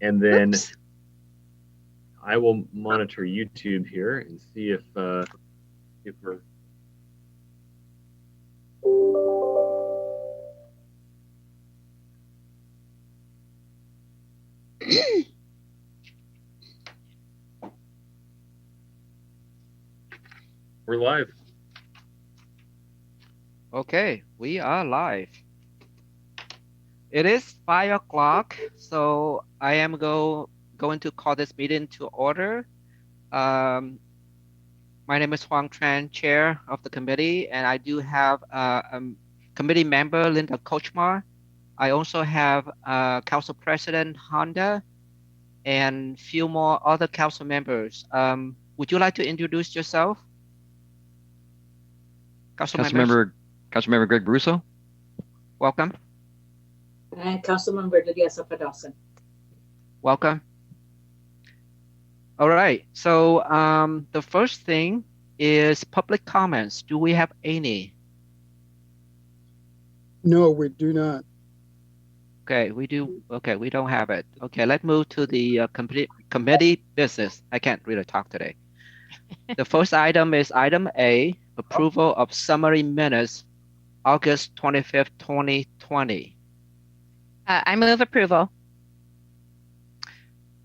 And then Oops. I will monitor YouTube here and see if we're live. Okay, we are live. It is 5 o'clock, so I am going to call this meeting to order. Um, my name is Huang Tran, Chair of the committee, and I do have committee member Linda Kochmar. I also have Council President Honda and few more other council members. Would you like to introduce yourself, council members? Councilmember Greg Brusso. Welcome. And Councilmember Lydia Dawson. Welcome. All right. So the first thing is public comments. Do we have any? No, we do not. Okay, we do. Okay, we don't have it. Okay, let's move to the committee business. I can't really talk today. The first item is item A, approval of summary minutes, August 25th, 2020. I move approval.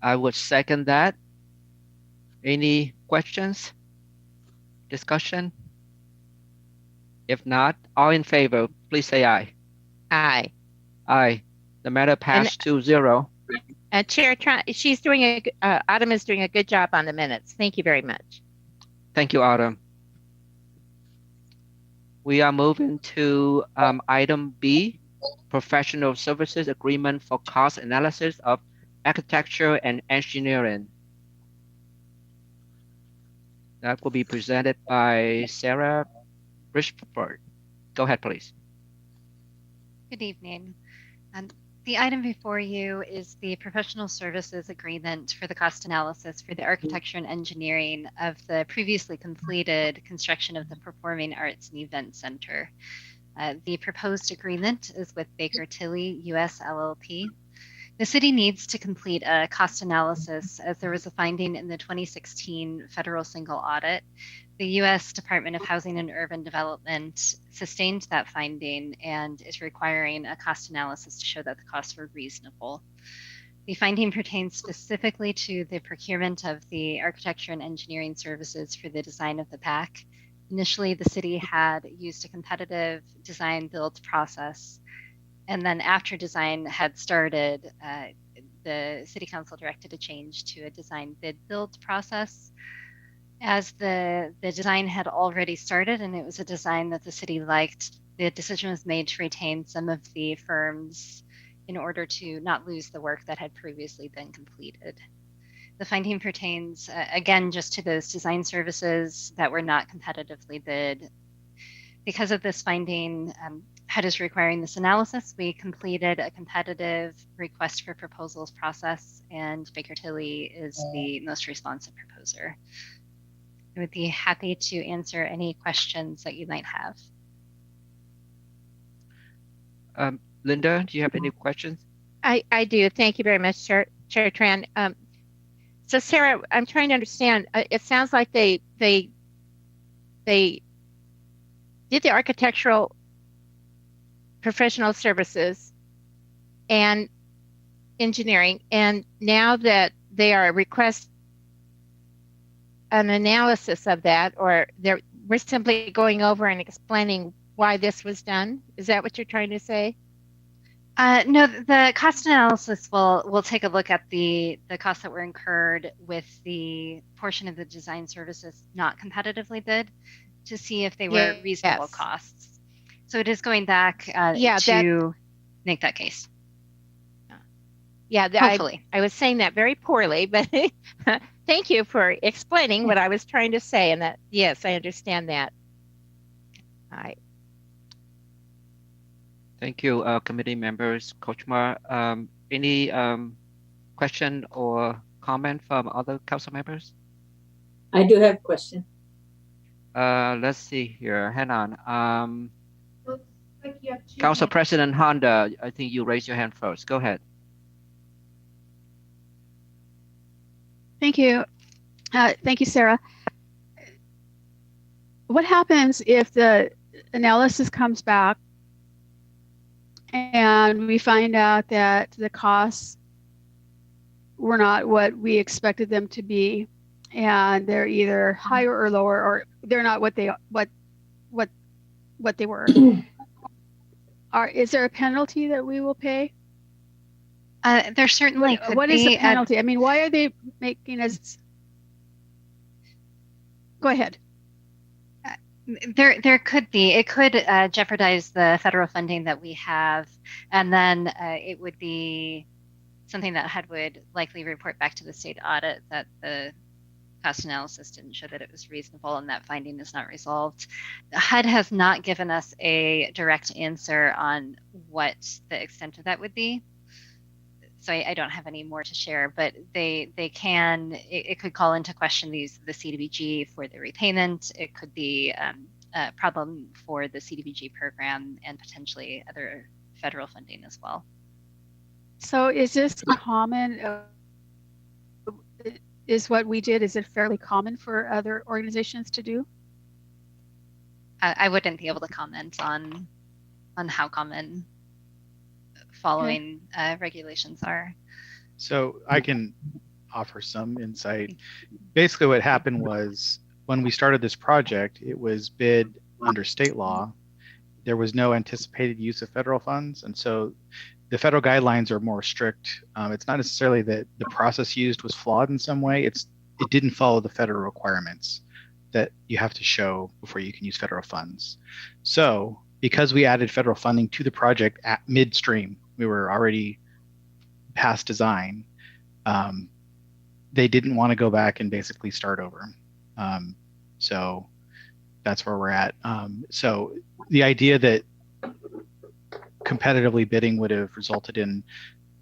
I would second that. Any questions? Discussion? If not, all in favor, please say aye. Aye. Aye. The matter passed 2-0. Chair, she's doing Autumn is doing a good job on the minutes. Thank you very much. Thank you, Autumn. We are moving to item B, professional services agreement for cost analysis of architecture and engineering. That will be presented by Sarah Bridgeford. Go ahead, please. Good evening. The item before you is the professional services agreement for the cost analysis for the architecture and engineering of the previously completed construction of the Performing Arts and Event Center. The proposed agreement is with Baker Tilly US LLP. The city needs to complete a cost analysis as there was a finding in the 2016 federal single audit. The U.S. Department of Housing and Urban Development sustained that finding and is requiring a cost analysis to show that the costs were reasonable. The finding pertains specifically to the procurement of the architecture and engineering services for the design of the PAC. Initially, the city had used a competitive design build process, and then after design had started, the City Council directed a change to a design bid build process. As the design had already started and it was a design that the city liked, the decision was made to retain some of the firms in order to not lose the work that had previously been completed. The finding pertains, again, just to those design services that were not competitively bid. Because of this finding, HUD is requiring this analysis. We completed a competitive request for proposals process, and Baker Tilly is the most responsive proposer. I would be happy to answer any questions that you might have. Linda, do you have any questions? I do. Thank you very much, Chair Tran. So Sarah, I'm trying to understand. It sounds like they did the architectural professional services and engineering, and now that they are request an analysis of that, or we're simply going over and explaining why this was done. Is that what you're trying to say? No, the cost analysis will take a look at the costs that were incurred with the portion of the design services not competitively bid to see if they were reasonable costs. So it is going back to make that case. Yeah, hopefully. I was saying that very poorly, but thank you for explaining what I was trying to say. And that, yes, I understand that. All right. Thank you, committee members. Kochmar, any question or comment from other council members? I do have a question. Let's see here. Hang on. Council President Honda, I think you raised your hand first. Go ahead. Thank you. Thank you, Sarah. What happens if the analysis comes back and we find out that the costs were not what we expected them to be, and they're either higher or lower, or they're not what they were? Is there a penalty that we will pay? There certainly could What is the be. penalty? I mean, why are they making us? Go ahead. There could be. It could jeopardize the federal funding that we have, and then it would be something that HUD would likely report back to the state audit that the cost analysis didn't show that it was reasonable, and that finding is not resolved. HUD has not given us a direct answer on what the extent of that would be. So I don't have any more to share, but they can, it could call into question the CDBG for the repayment. It could be a problem for the CDBG program and potentially other federal funding as well. So is this common? Is what we did, is it fairly common for other organizations to do? I wouldn't be able to comment on how common following regulations are. So I can offer some insight. Basically what happened was when we started this project, it was bid under state law. There was no anticipated use of federal funds. And so the federal guidelines are more strict. It's not necessarily that the process used was flawed in some way. It didn't follow the federal requirements that you have to show before you can use federal funds. So because we added federal funding to the project at midstream, we were already past design, they didn't want to go back and basically start over. So that's where we're at. So the idea that competitively bidding would have resulted in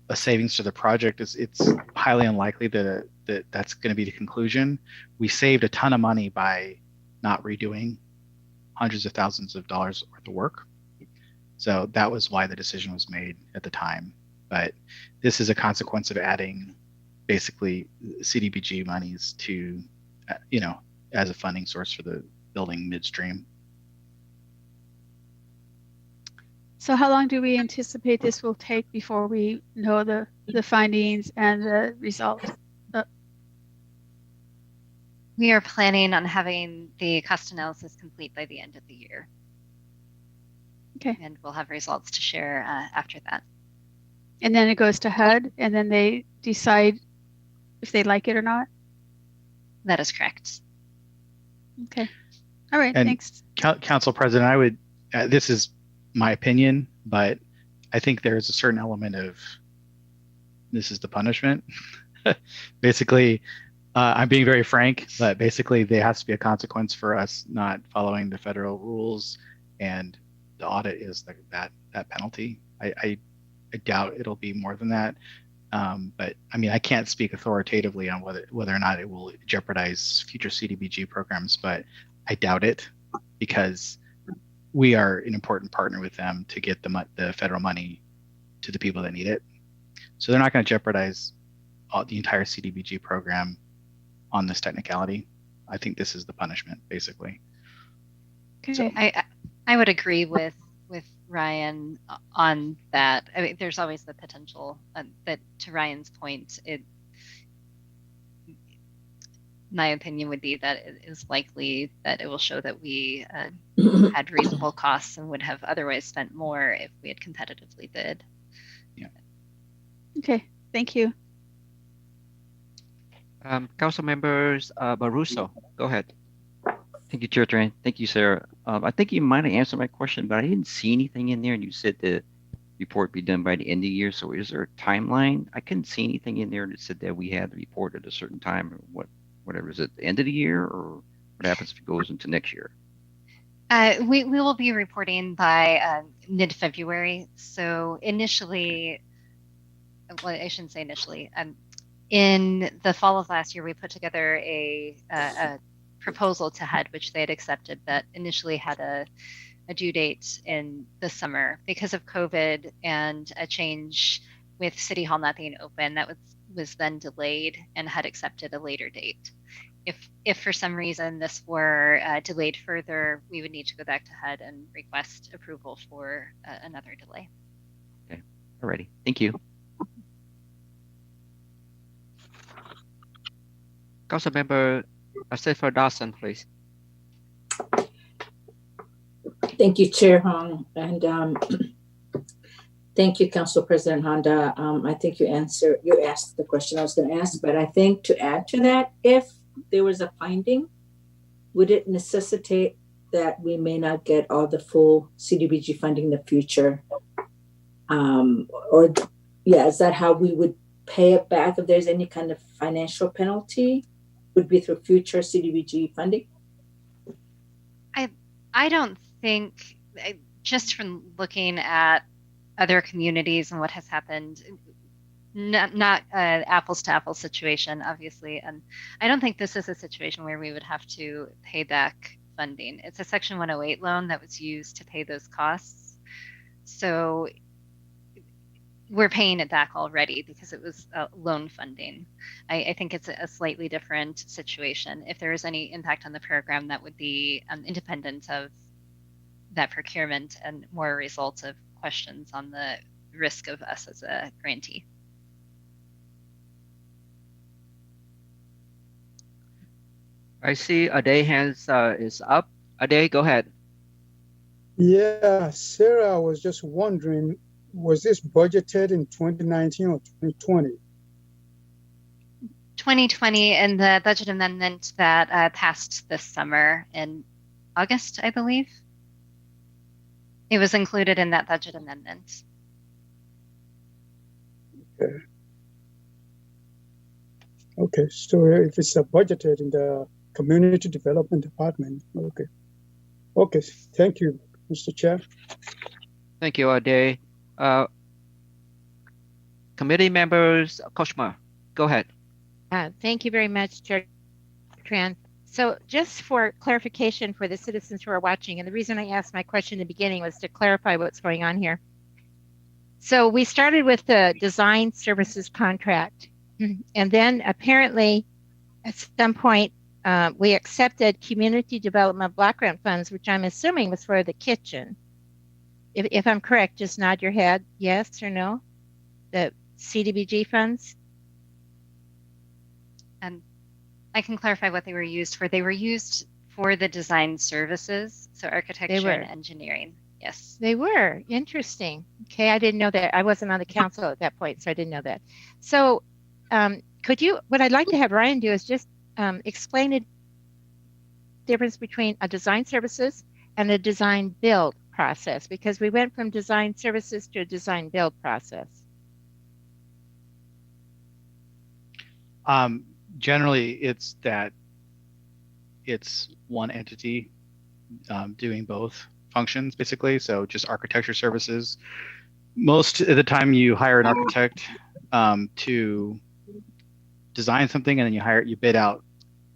a savings to the project it's highly unlikely that that's going to be the conclusion. We saved a ton of money by not redoing hundreds of thousands of dollars worth of work. So that was why the decision was made at the time. But this is a consequence of adding basically CDBG monies to, as a funding source for the building midstream. So how long do we anticipate this will take before we know the findings and the results? We are planning on having the cost analysis complete by the end of the year. Okay. And we'll have results to share after that. And then it goes to HUD, and then they decide if they like it or not? That is correct. Okay. All right, And thanks. Council President, I would, this is my opinion, but I think there's a certain element of this is the punishment. Basically, I'm being very frank, but basically there has to be a consequence for us not following the federal rules, and the audit is that penalty. I doubt it'll be more than that. But I mean, I can't speak authoritatively on whether or not it will jeopardize future CDBG programs, but I doubt it, because we are an important partner with them to get the federal money to the people that need it. So they're not going to jeopardize the entire CDBG program on this technicality. I think this is the punishment, basically. Okay. So, I would agree with Ryan on that. I mean, there's always the potential that, to Ryan's point, my opinion would be that it is likely that it will show that we had reasonable costs and would have otherwise spent more if we had competitively bid. Yeah. Okay, thank you. Council members, Baruso, go ahead. Thank you, Chair Tran. Thank you, Sarah. I think you might have answered my question, but I didn't see anything in there, and you said the report be done by the end of the year. So is there a timeline? I couldn't see anything in there that said that we had the report at a certain time, or whatever. Is it the end of the year, or what happens if it goes into next year? We will be reporting by mid-February. So initially, well, I shouldn't say initially. In the fall of last year, we put together a proposal to HUD, which they had accepted, that initially had a due date in the summer. Because of COVID and a change with City Hall not being open, that was was then delayed and had accepted a later date. If for some reason this were delayed further, we would need to go back to HUD and request approval for another delay. Alrighty. Thank you. Councilmember Christopher Dawson, please. Thank you, Chair Hong, and thank you, Council President Honda. I think you asked the question I was going to ask, but I think to add to that, if there was a finding, would it necessitate that we may not get all the full CDBG funding in the future? Is that how we would pay it back if there's any kind of financial penalty? Would be through future CDBG funding? I don't think, just from looking at other communities and what has happened, not apples to apples situation, obviously, and I don't think this is a situation where we would have to pay back funding. It's a Section 108 loan that was used to pay those costs, so we're paying it back already because it was loan funding. I think it's a slightly different situation. If there is any impact on the program, that would be independent of that procurement and more a result of questions on the risk of us as a grantee. I see Ade hands is up. Ade, go ahead. Yeah, Sarah, I was just wondering, was this budgeted in 2019 or 2020? 2020, and the budget amendment that passed this summer in August, I believe. It was included in that budget amendment. Okay, so if it's budgeted in the Community Development Department, okay, thank you, Mr. Chair. Thank you, Ade. Committee members, Koshma, go ahead. Thank you very much, Chair Tran. So just for clarification for the citizens who are watching, and the reason I asked my question in the beginning was to clarify what's going on here. So we started with the design services contract, and then apparently at some point we accepted community development block grant funds, which I'm assuming was for the kitchen. If I'm correct, just nod your head, yes or no? The CDBG funds? And I can clarify what they were used for. They were used for the design services, so architecture and engineering. Yes. They were. Interesting. Okay, I didn't know that. I wasn't on the council at that point, so I didn't know that. So what I'd like to have Ryan do is just explain the difference between a design services and a design build process, because we went from design services to a design build process. Generally, it's one entity doing both functions, basically. So just architecture services. Most of the time, you hire an architect to design something, and then you bid out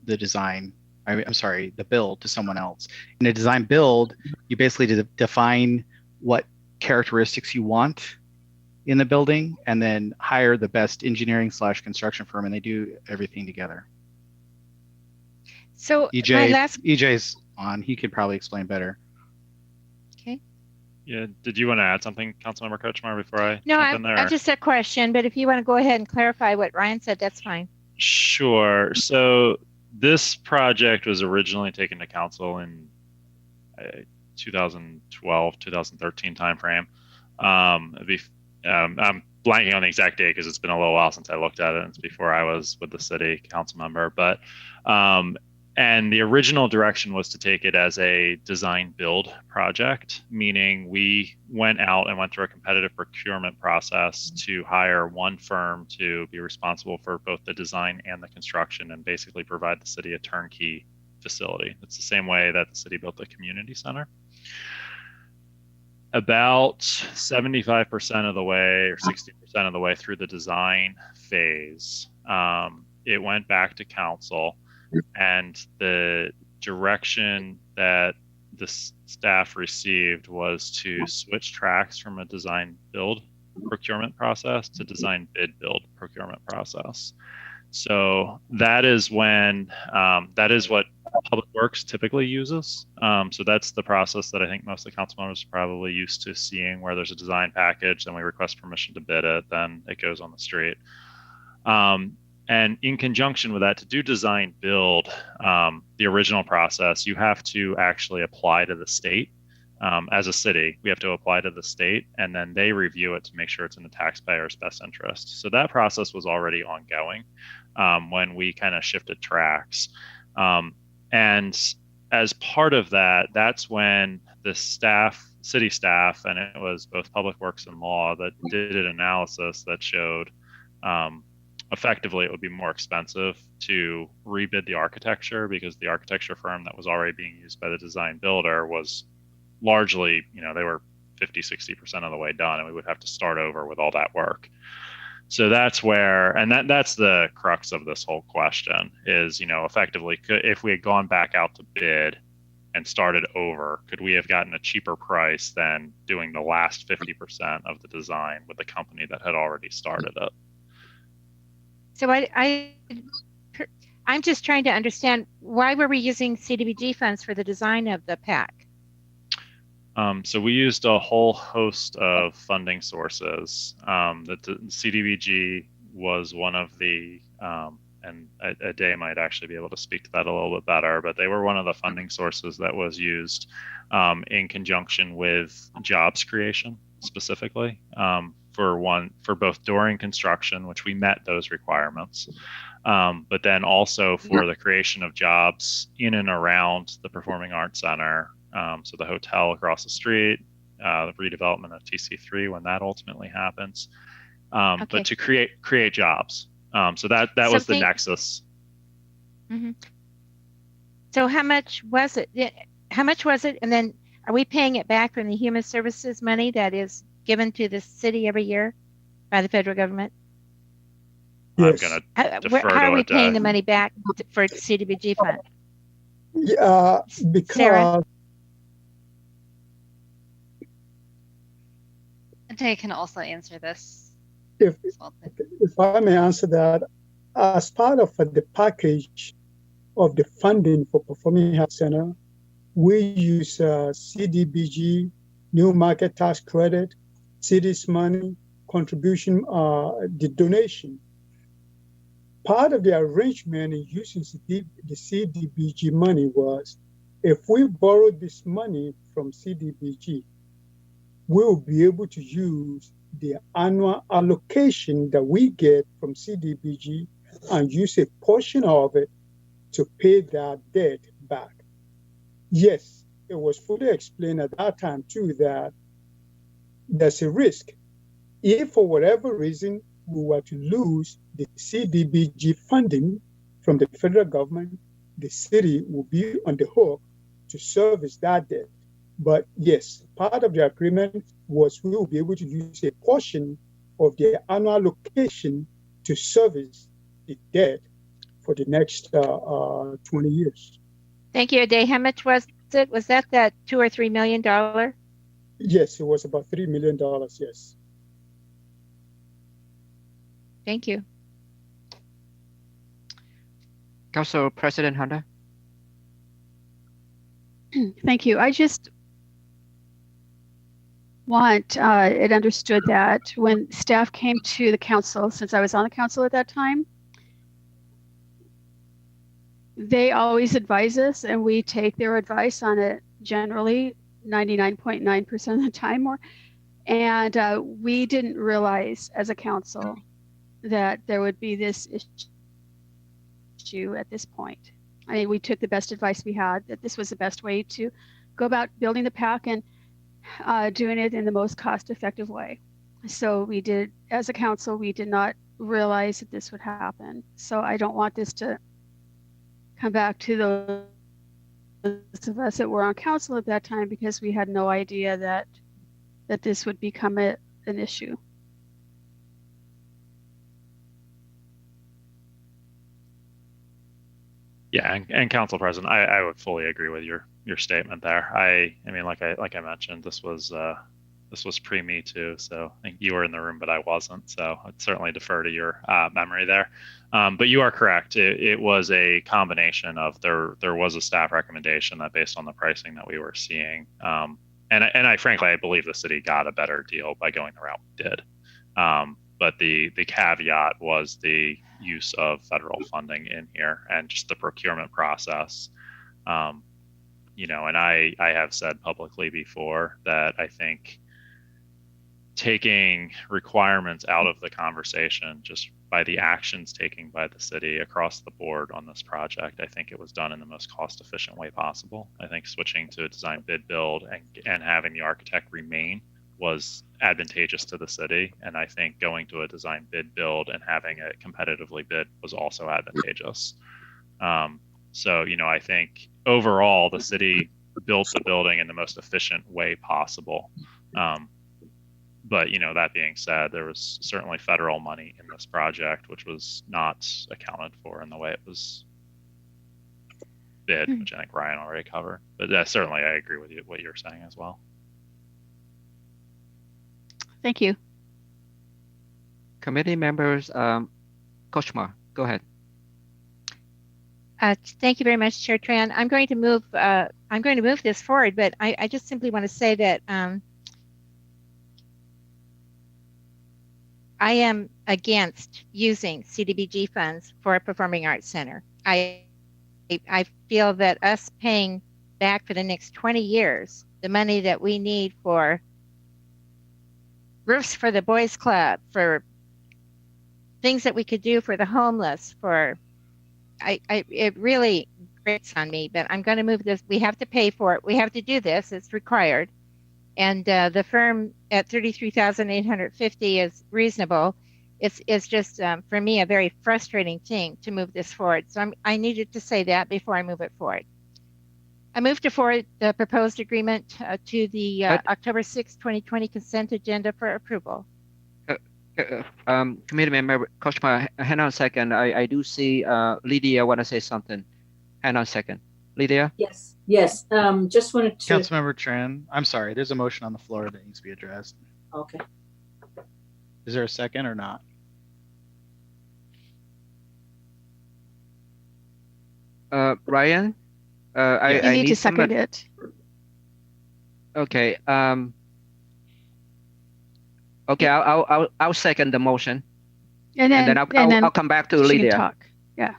the design. The build to someone else. In a design build, you basically define what characteristics you want in the building, and then hire the best engineering / construction firm, and they do everything together. So EJ's on. He could probably explain better. Okay. Yeah. Did you want to add something, Councilmember Kochmar, before I No, jump in there? I just a question, but if you want to go ahead and clarify what Ryan said, that's fine. Sure. So this project was originally taken to council in 2012, 2013 timeframe. I'm blanking on the exact date because it's been a little while since I looked at it. It's before I was with the city council member, but and the original direction was to take it as a design build project, meaning we went out and went through a competitive procurement process to hire one firm to be responsible for both the design and the construction, and basically provide the city a turnkey facility. It's the same way that the city built the community center. About 75% of the way or 60% of the way through the design phase, it went back to council, and the direction that the staff received was to switch tracks from a design build procurement process to design bid build procurement process. So that is when that is what Public Works typically uses. So that's the process that I think most of the council members are probably used to seeing, where there's a design package, then we request permission to bid it, then it goes on the street. And in conjunction with that, to do design build, the original process, you have to actually apply to the state. As a city, we have to apply to the state, and then they review it to make sure it's in the taxpayer's best interest. So that process was already ongoing when we kind of shifted tracks. And as part of that, that's when the city staff, and it was both Public Works and Law, that did an analysis that showed effectively it would be more expensive to rebid the architecture, because the architecture firm that was already being used by the design builder was largely, they were 50-60% of the way done, and we would have to start over with all that work. So that's where, and that's the crux of this whole question is, effectively, if we had gone back out to bid and started over, could we have gotten a cheaper price than doing the last 50% of the design with the company that had already started it? So I'm just trying to understand, why were we using CDBG funds for the design of the PAC? So we used a whole host of funding sources. The CDBG was one of the, and Ade might actually be able to speak to that a little bit better, but they were one of the funding sources that was used in conjunction with jobs creation specifically, for both during construction, which we met those requirements, but then also for the creation of jobs in and around the Performing Arts Center. So the hotel across the street, the redevelopment of TC3 when that ultimately happens, okay. But to create jobs. So that was the nexus. Mm-hmm. So how much was it? How much was it? And then are we paying it back from the human services money that is given to the city every year by the federal government? Yes. I'm going to defer how are we to paying the money back for CDBG fund? Yeah, because Sarah? Ade can also answer this. if I may answer that, as part of the package of the funding for Performing Arts Center, we use CDBG, New Market Tax Credit, city's money, contribution, the donation. Part of the arrangement in using the CDBG money was, if we borrow this money from CDBG, we will be able to use the annual allocation that we get from CDBG and use a portion of it to pay that debt back. Yes, it was fully explained at that time too that there's a risk. If for whatever reason we were to lose the CDBG funding from the federal government, the city will be on the hook to service that debt. But yes, part of the agreement was we will be able to use a portion of the annual allocation to service the debt for the next 20 years. Thank you, Ade. How much was it? Was that $2 or $3 million? Yes, it was about $3 million, yes. Thank you. Council President Honda. Thank you. I just want it understood that when staff came to the council, since I was on the council at that time, they always advise us, and we take their advice on it generally 99.9% of the time more. And we didn't realize as a council that there would be this issue at this point. I mean, we took the best advice we had, that this was the best way to go about building the PAC and doing it in the most cost-effective way. So we did, as a council, we did not realize that this would happen. So I don't want this to come back to those of us that were on council at that time, because we had no idea that this would become an issue. Yeah, and Council President, I would fully agree with your statement there. I mean, like I mentioned, this was This was pre Me Too, so I think you were in the room, but I wasn't. So I'd certainly defer to your memory there. But you are correct. It was a combination of there was a staff recommendation that based on the pricing that we were seeing, and I frankly I believe the city got a better deal by going the route we did. But the caveat was the use of federal funding in here and just the procurement process. You know, and I have said publicly before that I think taking requirements out of the conversation just by the actions taken by the city across the board on this project, I think it was done in the most cost efficient way possible. I think switching to a design bid build and having the architect remain was advantageous to the city. And I think going to a design bid build and having it competitively bid was also advantageous. So, you know, I think overall the city built the building in the most efficient way possible. But, you know, that being said, there was certainly federal money in this project, which was not accounted for in the way it was bid, which I think Ryan already covered. But certainly I agree with you, what you're saying as well. Thank you. Committee members, Kochmar, go ahead. Thank you very much, Chair Tran. I'm going to move this forward, but I just simply want to say that I am against using CDBG funds for a performing arts center. I feel that us paying back for the next 20 years the money that we need for roofs for the boys club, for things that we could do for the homeless, for it really grates on me, but I'm going to move this. We have to pay for it. We have to do this. It's required. And the firm at $33,850 is reasonable. It's just for me a very frustrating thing to move this forward. So I needed to say that before I move it forward. I move to forward the proposed agreement to the October 6, 2020 consent agenda for approval. Committee member Kochmar, hang on a second. I do see Lydia want to say something. Hang on a second. Lydia? Yes, yes. Just wanted to. Councilmember Tran, I'm sorry. There's a motion on the floor that needs to be addressed. Okay. Is there a second or not? Ryan? You need to second it. Okay. Okay, I'll second the motion, and then I'll come back to Lydia. Talk. Yeah.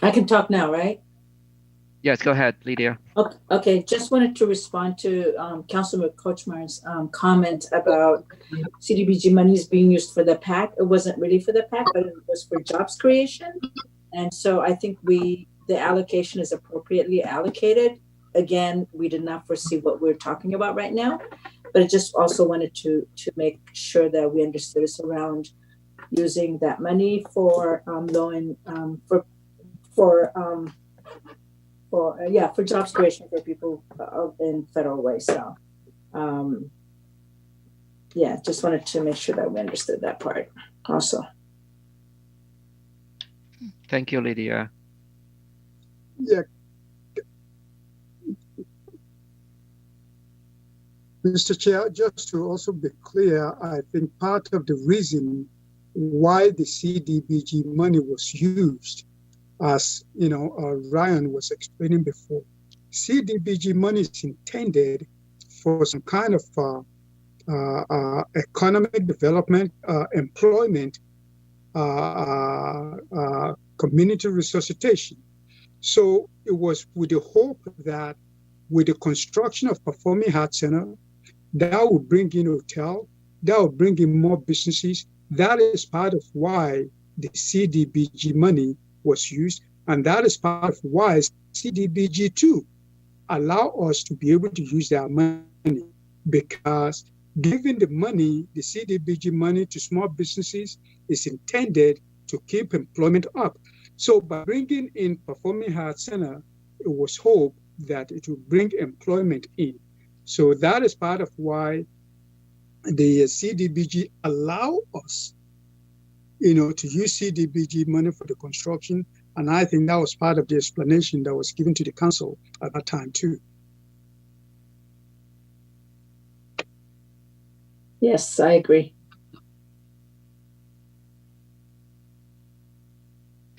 I can talk now, right? Yes, go ahead, Lydia. Okay. Just wanted to respond to Councilman Kochmar's comment about CDBG monies being used for the PAC. It wasn't really for the PAC, but it was for jobs creation. And so I think the allocation is appropriately allocated. Again, we did not foresee what we're talking about right now, but I just also wanted to make sure that we understood us around using that money for for jobs creation for people in federal ways. So, just wanted to make sure that we understood that part also. Thank you, Lydia. Yeah. Mr. Chair, just to also be clear, I think part of the reason why the CDBG money was used, as you know, Ryan was explaining before, CDBG money is intended for some kind of economic development, employment, community resuscitation. So it was with the hope that with the construction of Performing Arts Center, that would bring in hotel, that would bring in more businesses. That is part of why the CDBG money was used. And that is part of why CDBG too allow us to be able to use that money, because giving the money, the CDBG money to small businesses is intended to keep employment up. So by bringing in Performing Arts Center, it was hoped that it would bring employment in. So that is part of why the CDBG allow us, to use CDBG money for the construction. And I think that was part of the explanation that was given to the council at that time too. Yes, I agree.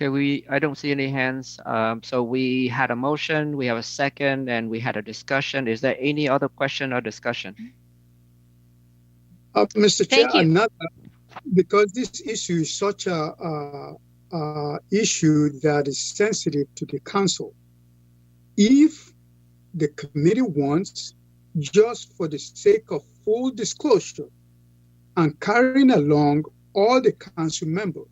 Okay, I don't see any hands. So we had a motion, we have a second, and we had a discussion. Is there any other question or discussion? Mr. Chair, Thank you. because this issue is such a issue that is sensitive to the council, if the committee wants, just for the sake of full disclosure and carrying along all the council members,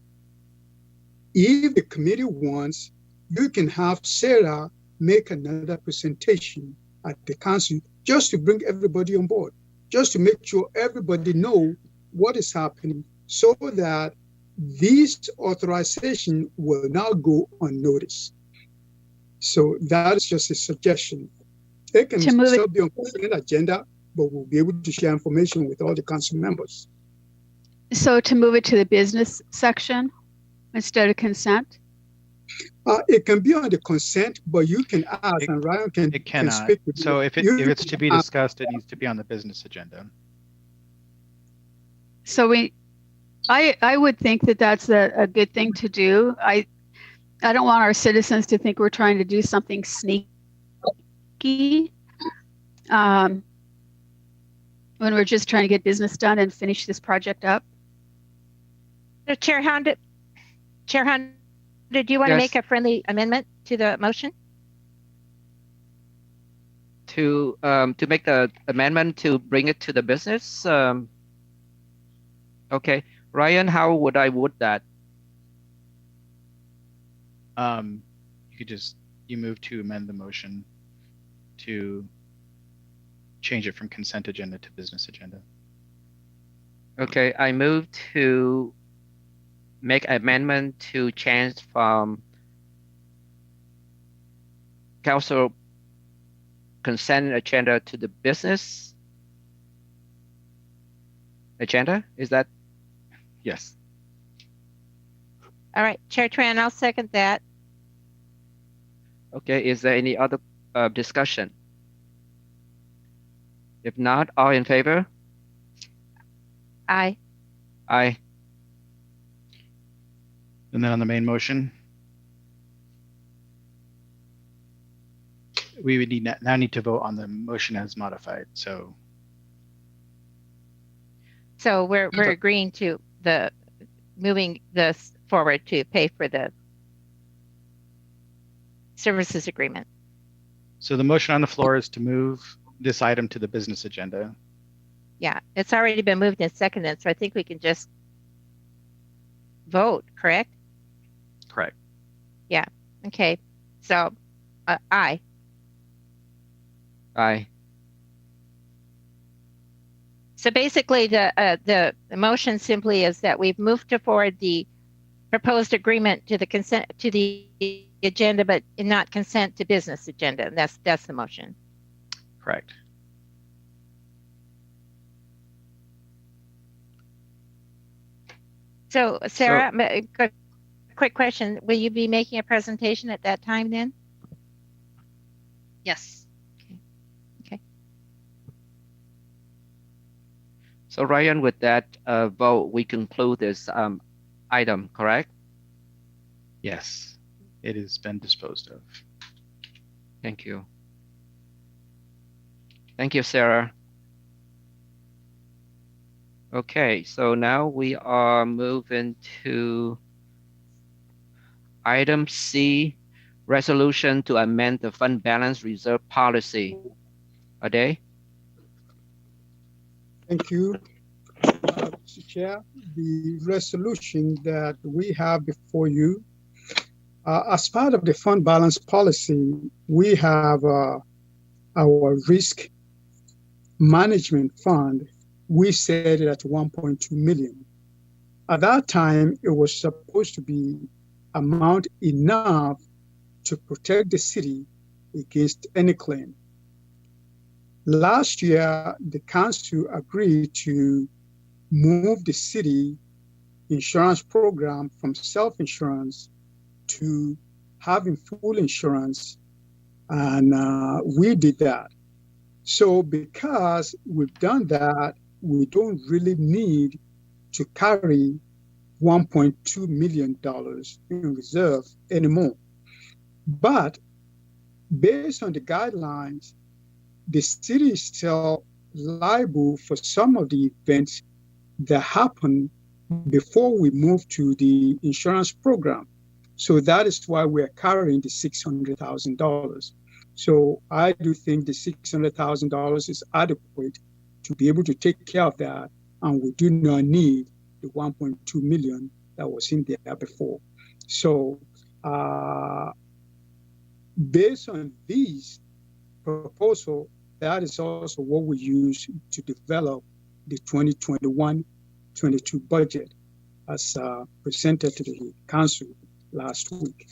if the committee wants, you can have Sarah make another presentation at the council just to bring everybody on board, just to make sure everybody know what is happening, so that this authorization will now go unnoticed. So that is just a suggestion. It can still be on the agenda, but we'll be able to share information with all the council members. So to move it to the business section instead of consent? It can be on the consent, but you can ask, and Ryan can. It cannot. Can speak with So you. if it's to be discussed, it needs to be on the business agenda. So I would think that that's a good thing to do. I don't want our citizens to think we're trying to do something sneaky when we're just trying to get business done and finish this project up. So Chair Honda, do you want to Yes. make a friendly amendment to the motion? To make the amendment to bring it to the business? Okay, Ryan, how would I word that? You could you move to amend the motion to change it from consent agenda to business agenda. Okay, I move to make amendment to change from council consent agenda to the business agenda. Is that? Yes. All right, Chair Tran, I'll second that. Okay, is there any other discussion? If not, all in favor? Aye. Aye. And then on the main motion, we would now need to vote on the motion as modified. So we're agreeing to moving this forward to pay for the services agreement. So the motion on the floor is to move this item to the business agenda. Yeah, it's already been moved and seconded, so I think we can just vote, correct? Correct. Yeah, okay. So, aye. Aye. So basically, the motion simply is that we've moved forward the proposed agreement to the consent to the agenda, but not consent to business agenda. And that's the motion. Correct. So Sarah, quick question: will you be making a presentation at that time then? Yes. Okay. So Ryan, with that vote, we conclude this item, correct? Yes, it has been disposed of. Thank you. Thank you, Sarah. Okay, so now we are moving to item C, resolution to amend the fund balance reserve policy. Ade? Thank you, Mr. Chair. The resolution that we have before you, as part of the fund balance policy, we have our risk management fund. We set it at 1.2 million. At that time, it was supposed to be amount enough to protect the city against any claim. Last year, the council agreed to move the city insurance program from self-insurance to having full insurance, and we did that. So because we've done that, we don't really need to carry $1.2 million in reserve anymore. But based on the guidelines, the city is still liable for some of the events that happen before we move to the insurance program. So that is why we're carrying the $600,000. So I do think the $600,000 is adequate to be able to take care of that, and we do not need the 1.2 million that was in there before. So based on these proposals, that is also what we use to develop the 2021-22 budget as presented to the council last week.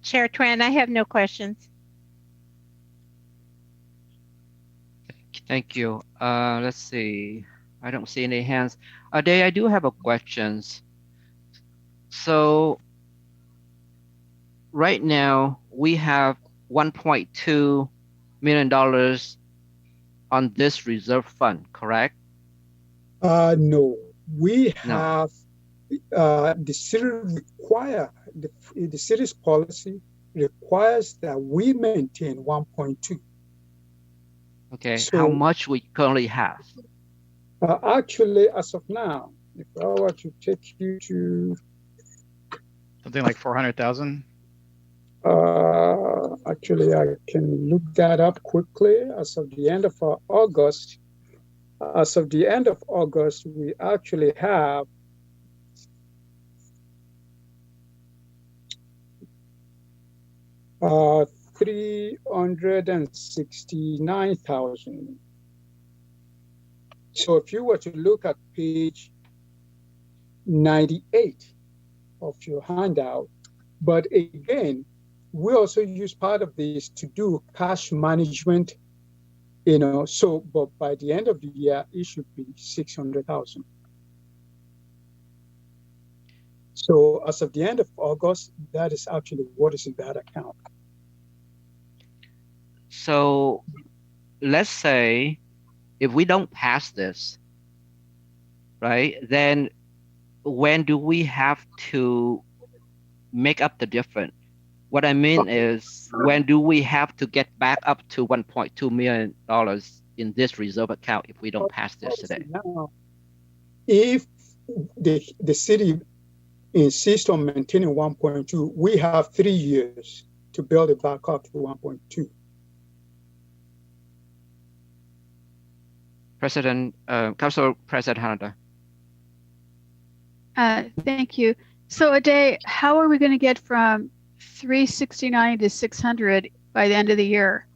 Chair Tran, I have no questions. Thank you. Let's see. I don't see any hands. Ade, I do have a questions. So right now we have $1.2 million on this reserve fund, correct? No, we have the city require the city's policy requires that we maintain 1.2. Okay, So, how much we currently have? Actually, as of now, if I were to take you to Something like 400,000. actually, I can look that up quickly. As of the end of August, we actually have $369,000. So if you were to look at page 98 of your handout, but again, we also use part of this to do cash management, so, but by the end of the year, it should be 600,000. So as of the end of August, that is actually what is in that account. So let's say if we don't pass this, right, then when do we have to make up the difference? What I mean is, when do we have to get back up to $1.2 million in this reserve account if we don't pass this today? Now, if the city insists on maintaining 1.2, we have 3 years to build it back up to 1.2. Council President Hanada. Thank you. So Ade, how are we going to get from 369 to 600 by the end of the year?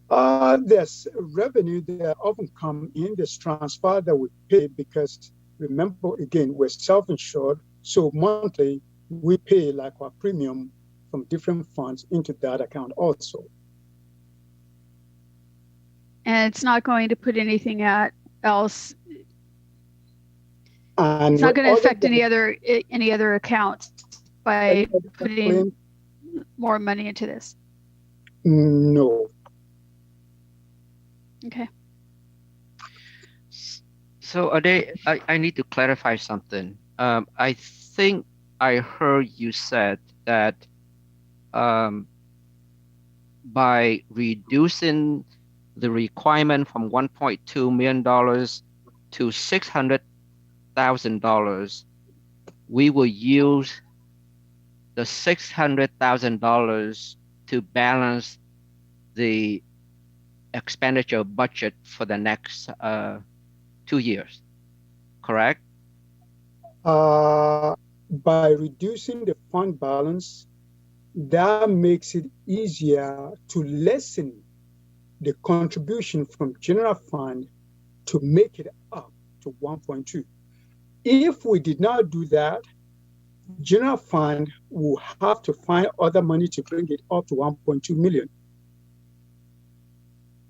There's revenue that often come in this transfer that we pay because, remember, again, we're self-insured. So monthly, we pay like our premium from different funds into that account also. And it's not going to put anything else. And it's not going to affect any other accounts by putting more money into this. No. Okay. So Ade, I need to clarify something. I think I heard you said that by reducing the requirement from $1.2 million to $600,000, we will use the $600,000 to balance the expenditure budget for the next 2 years, correct? By reducing the fund balance, that makes it easier to lessen the contribution from general fund to make it up to 1.2. If we did not do that, general fund will have to find other money to bring it up to 1.2 million.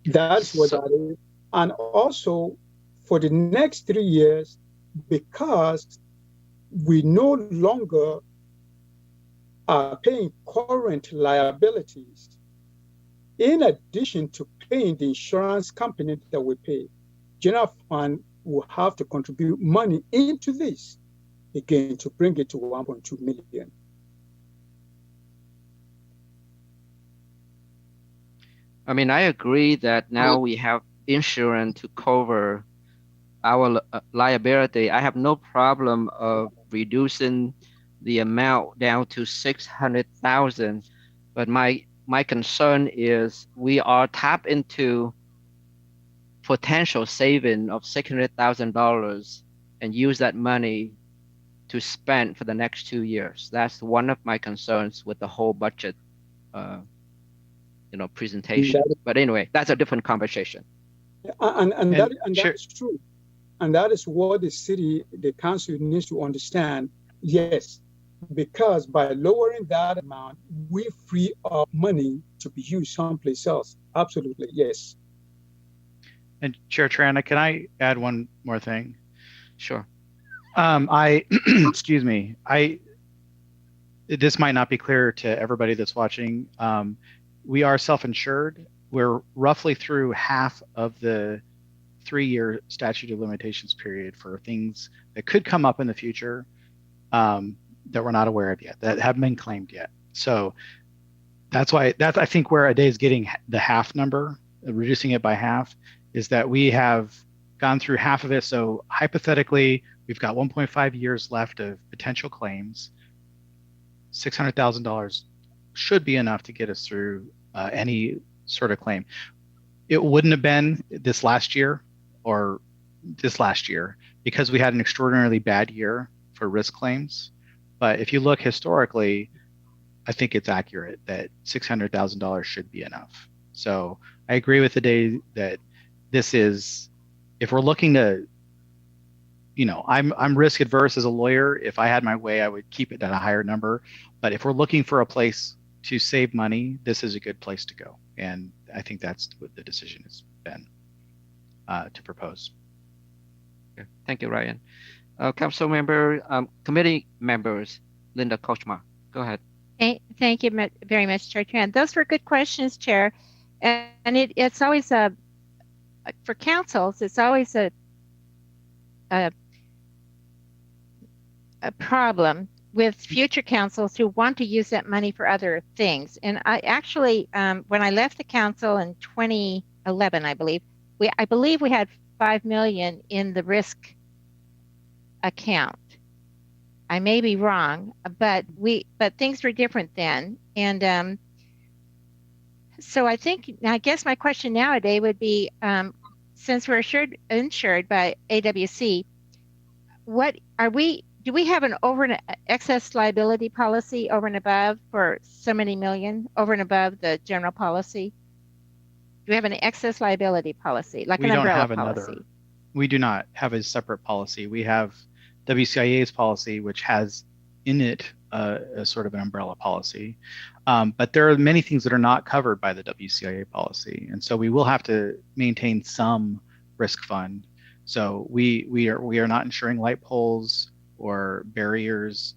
That's what that is. And also for the next 3 years, because we no longer are paying current liabilities, In addition to paying the insurance company that we pay, general fund will have to contribute money into this again to bring it to 1.2 million. I mean, I agree that now we have insurance to cover our liability. I have no problem of reducing the amount down to 600,000, but my concern is we are tapped into potential saving of $600,000 and use that money to spend for the next 2 years. That's one of my concerns with the whole budget, presentation. But anyway, that's a different conversation. That is true. And that is what the council needs to understand. Yes, because by lowering that amount, we free up money to be used someplace else. Absolutely, yes. And Chair Triana, can I add one more thing? Sure. Excuse me. This might not be clear to everybody that's watching. We are self-insured. We're roughly through half of the 3-year statute of limitations period for things that could come up in the future that we're not aware of yet, that haven't been claimed yet. So that's I think where Ade is getting the half number, reducing it by half, is that we have gone through half of it. So hypothetically, we've got 1.5 years left of potential claims. $600,000 should be enough to get us through any sort of claim. It wouldn't have been this last year because we had an extraordinarily bad year for risk claims. But if you look historically, I think it's accurate that $600,000 should be enough. So I agree with Ade that this is, if we're looking to, I'm risk adverse as a lawyer. If I had my way, I would keep it at a higher number. But if we're looking for a place to save money, this is a good place to go. And I think that's what the decision has been to propose. Okay. Thank you, Ryan. Council member, committee members, Linda Kochma, go ahead. Thank you very much, Chair Tran. Those were good questions, Chair. And it's always for councils, it's always a problem with future councils who want to use that money for other things. And I actually, when I left the council in 2011, I believe we had $5 million in the risk account. I may be wrong, but things were different then. And so I guess my question nowadays would be, since we're insured by AWC, do we have an over and excess liability policy over and above for so many million over and above the general policy? Do we have an excess liability policy, like an umbrella policy? We do not have a separate policy. We have WCIA's policy, which has in it a sort of an umbrella policy. But there are many things that are not covered by the WCIA policy. And so we will have to maintain some risk fund. So we are not insuring light poles or barriers.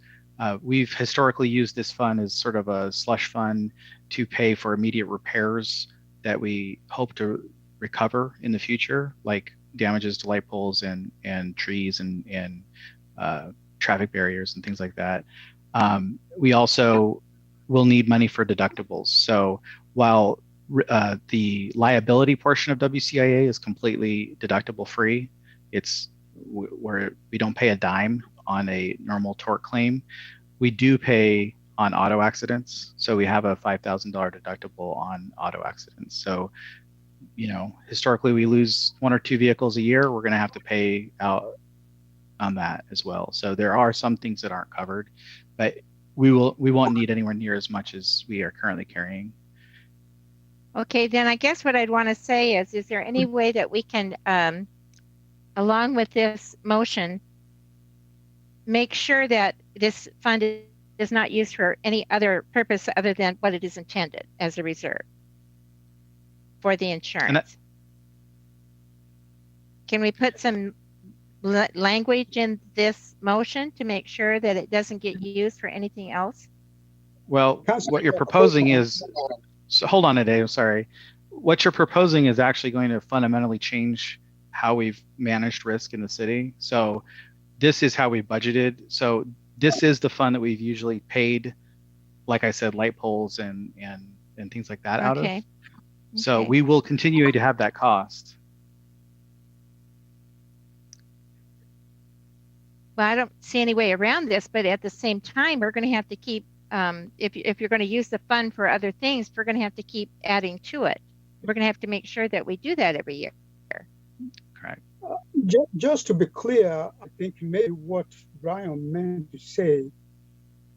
We've historically used this fund as sort of a slush fund to pay for immediate repairs that we hope to recover in the future, like damages to light poles and trees and traffic barriers and things like that. We also will need money for deductibles. So while the liability portion of WCIA is completely deductible free, it's where we don't pay a dime on a normal tort claim. We do pay on auto accidents. So we have a $5,000 deductible on auto accidents. So, historically we lose 1 or 2 vehicles a year. We're going to have to pay out on that as well. So there are some things that aren't covered, but we won't need anywhere near as much as we are currently carrying. Okay, then I guess what I'd want to say is there any way that we can, along with this motion, make sure that this fund is not used for any other purpose other than what it is intended as a reserve for the insurance? Can we put some language in this motion to make sure that it doesn't get used for anything else? Well, what you're proposing is, So hold on a day. I'm sorry. What you're proposing is actually going to fundamentally change how we've managed risk in the city. So this is how we budgeted. So this is the fund that we've usually paid, like I said, light poles and things like that out of. Okay. So Okay. we will continue to have that cost. Well, I don't see any way around this, but at the same time, we're going to have to keep, if you're going to use the fund for other things, we're going to have to keep adding to it. We're going to have to make sure that we do that every year. Correct. Just to be clear, I think maybe what Brian meant to say,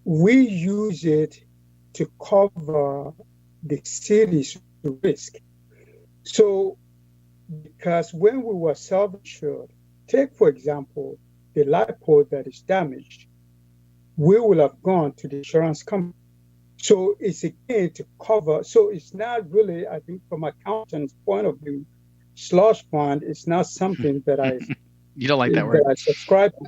we use it to cover the city's risk. So, because when we were self-insured, take for example, the light pole that is damaged, we will have gone to the insurance company. So it's again to cover. So it's not really, I think, from accountant's point of view, slush fund is not something that I You don't like that word. that I subscribe to.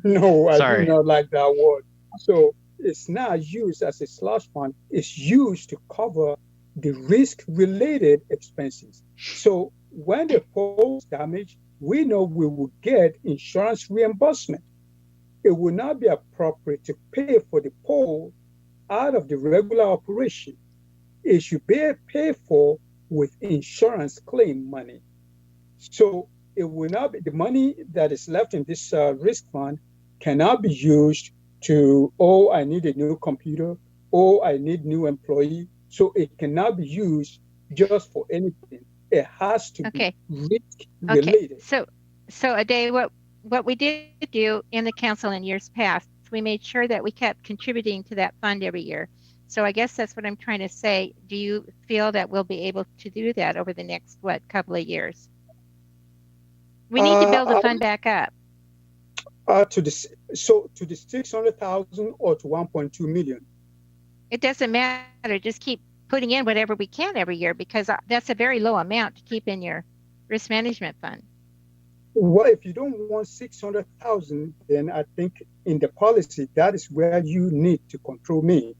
No, I Sorry. do not like that word. So it's not used as a slush fund. It's used to cover the risk-related expenses. So when the pole is damaged, we know we will get insurance reimbursement. It will not be appropriate to pay for the pole out of the regular operation. It should be paid for with insurance claim money. So it will not be, the money that is left in this risk fund cannot be used to, oh, I need a new computer, oh, I need new employee. So it cannot be used just for anything. It has to Okay. be risk Okay. related. So Ade, what we did do in the council in years past, we made sure that we kept contributing to that fund every year. So I guess that's what I'm trying to say. Do you feel that we'll be able to do that over the next, couple of years? We need to build the fund back up. To the 600,000 or to 1.2 million. It doesn't matter. Just keep putting in whatever we can every year, because that's a very low amount to keep in your risk management fund. Well, if you don't want 600,000, then I think in the policy, that is where you need to control me.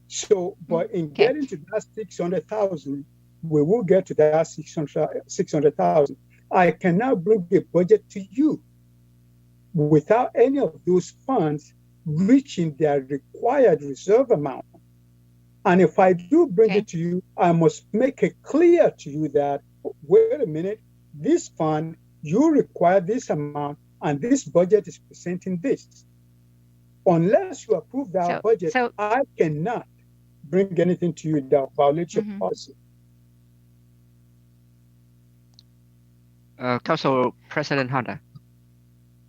So, but in getting to that 600,000, we will get to that 600,000. I cannot bring the budget to you without any of those funds reaching their required reserve amount. And if I do bring it to you, I must make it clear to you that, wait a minute, this fund, you require this amount, and this budget is presenting this. Unless you approve that budget, I cannot bring anything to you that violates your policy. Council President Honda.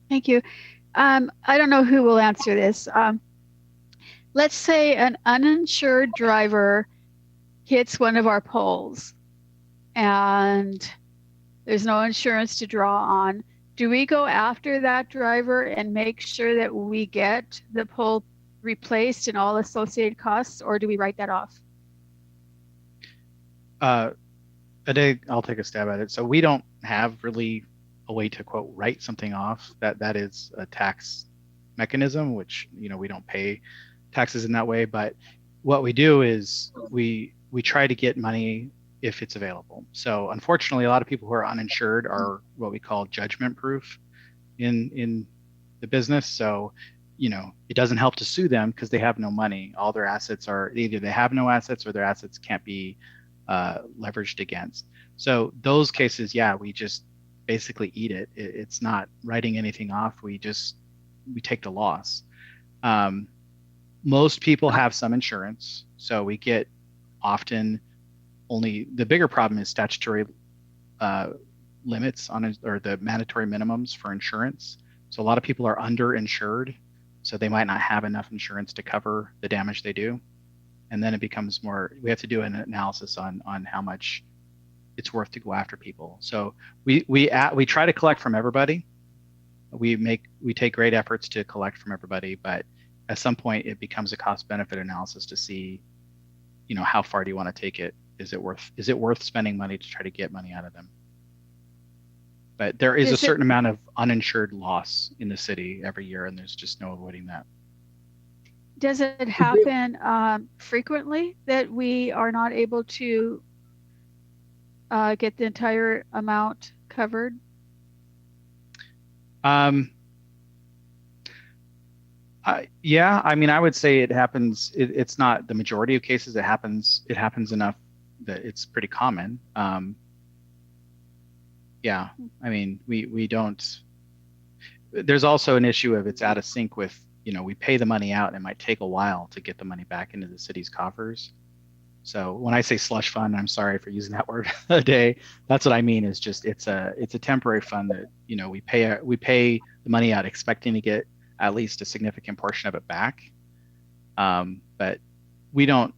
Thank you. I don't know who will answer this. Let's say an uninsured driver hits one of our poles and there's no insurance to draw on. Do we go after that driver and make sure that we get the pole replaced and all associated costs, or do we write that off? Ade, I'll take a stab at it. So we don't have really a way to quote write something off. That is a tax mechanism, which we don't pay taxes in that way. But what we do is we try to get money if it's available. So unfortunately, a lot of people who are uninsured are what we call judgment proof in the business. So it doesn't help to sue them because they have no money. All their assets are either they have no assets or their assets can't be leveraged against. So those cases, we just basically eat it. It's not writing anything off. We take the loss. Most people have some insurance, so we get often only the bigger problem is statutory limits on or the mandatory minimums for insurance. So a lot of people are underinsured, so they might not have enough insurance to cover the damage they do. And then it becomes we have to do an analysis on how much it's worth to go after people. So we try to collect from everybody. We take great efforts to collect from everybody, but at some point it becomes a cost benefit analysis to see, how far do you want to take it? Is it worth spending money to try to get money out of them? But there is a certain amount of uninsured loss in the city every year, and there's just no avoiding that. Does it happen frequently that we are not able to get the entire amount covered? Yeah, I mean, I would say it happens. It's not the majority of cases. It happens enough that it's pretty common. Yeah, I mean, we don't. There's also an issue of it's out of sync with, we pay the money out and it might take a while to get the money back into the city's coffers. So when I say slush fund, I'm sorry for using that word a day. That's what I mean is just it's a temporary fund that, we pay the money out expecting to get at least a significant portion of it back. But we don't,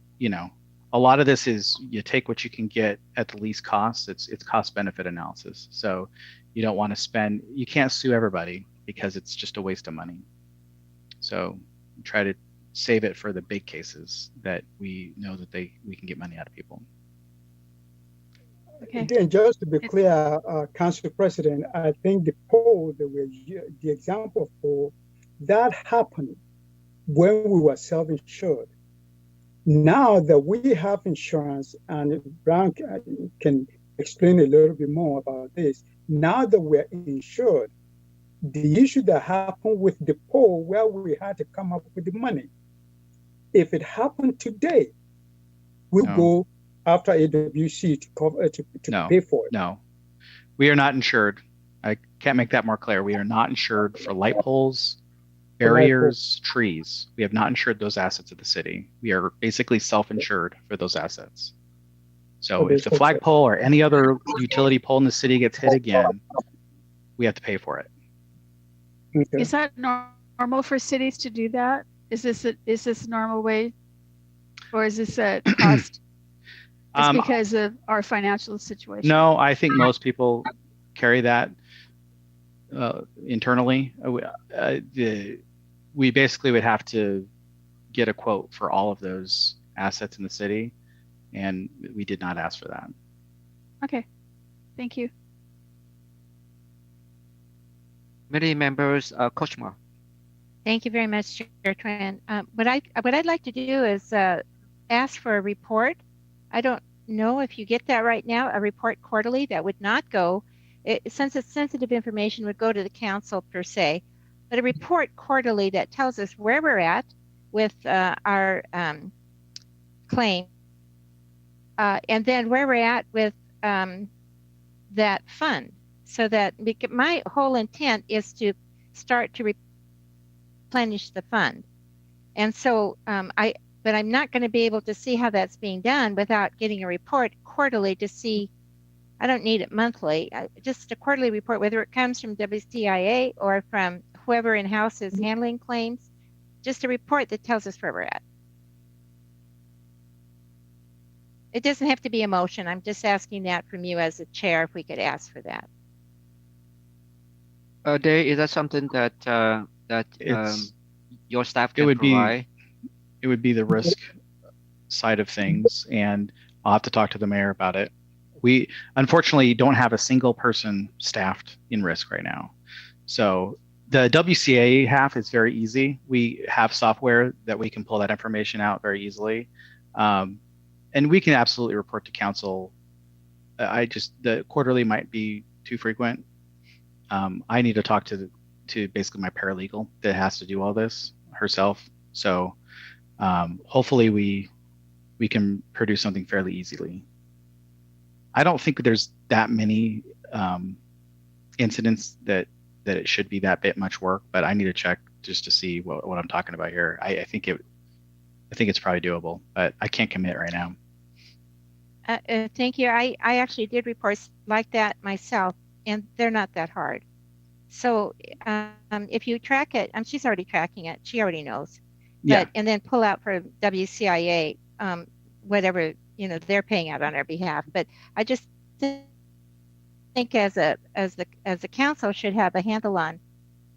a lot of this is you take what you can get at the least cost. It's cost benefit analysis. So you don't want to spend, you can't sue everybody because it's just a waste of money. So try to save it for the big cases that we know that we can get money out of people. Okay. Again, just to be clear, Council President, I think the poll, the example poll, that happened when we were self-insured. Now that we have insurance, and Brown can explain a little bit more about this, now that we're insured, the issue that happened with the poll where we had to come up with the money, if it happened today, we'll go after AWC to cover to pay for it. No, we are not insured. I can't make that more clear. We are not insured for light poles, barriers, trees. We have not insured those assets of the city. We are basically self-insured for those assets. So if the flagpole or any other utility pole in the city gets hit again, we have to pay for it. Okay. Is that normal for cities to do that? Is this a normal way, or is this a cost just because of our financial situation? No, I think most people carry that internally. We basically would have to get a quote for all of those assets in the city, and we did not ask for that. Okay, thank you. Committee members, Coach Ma. Thank you very much, Chair Tran. What I'd like to do is ask for a report. I don't know if you get that right now, a report quarterly that would not go, since it's sensitive information, would go to the council per se, but a report quarterly that tells us where we're at with our claim, and then where we're at with that fund, so that my whole intent is to start to replenish the fund. And so but I'm not going to be able to see how that's being done without getting a report quarterly to see. I don't need it monthly, just a quarterly report, whether it comes from WCIA or from whoever in-house is handling claims, just a report that tells us where we're at. It doesn't have to be a motion. I'm just asking that from you as a chair, if we could ask for that. Day, is that something that your staff can provide? It would be the risk side of things, and I'll have to talk to the mayor about it. We unfortunately don't have a single person staffed in risk right now. So the WCA half is very easy. We have software that we can pull that information out very easily. And we can absolutely report to council. The quarterly might be too frequent. I need to talk to basically my paralegal that has to do all this herself. So hopefully we can produce something fairly easily. I don't think there's that many incidents that it should be that bit much work, but I need to check just to see what I'm talking about here. I think it's probably doable, but I can't commit right now. Thank you. I actually did reports like that myself, and they're not that hard. So if you track it, she's already tracking it. She already knows. Yeah. And then pull out for WCIA whatever they're paying out on our behalf. But I just think as the council should have a handle on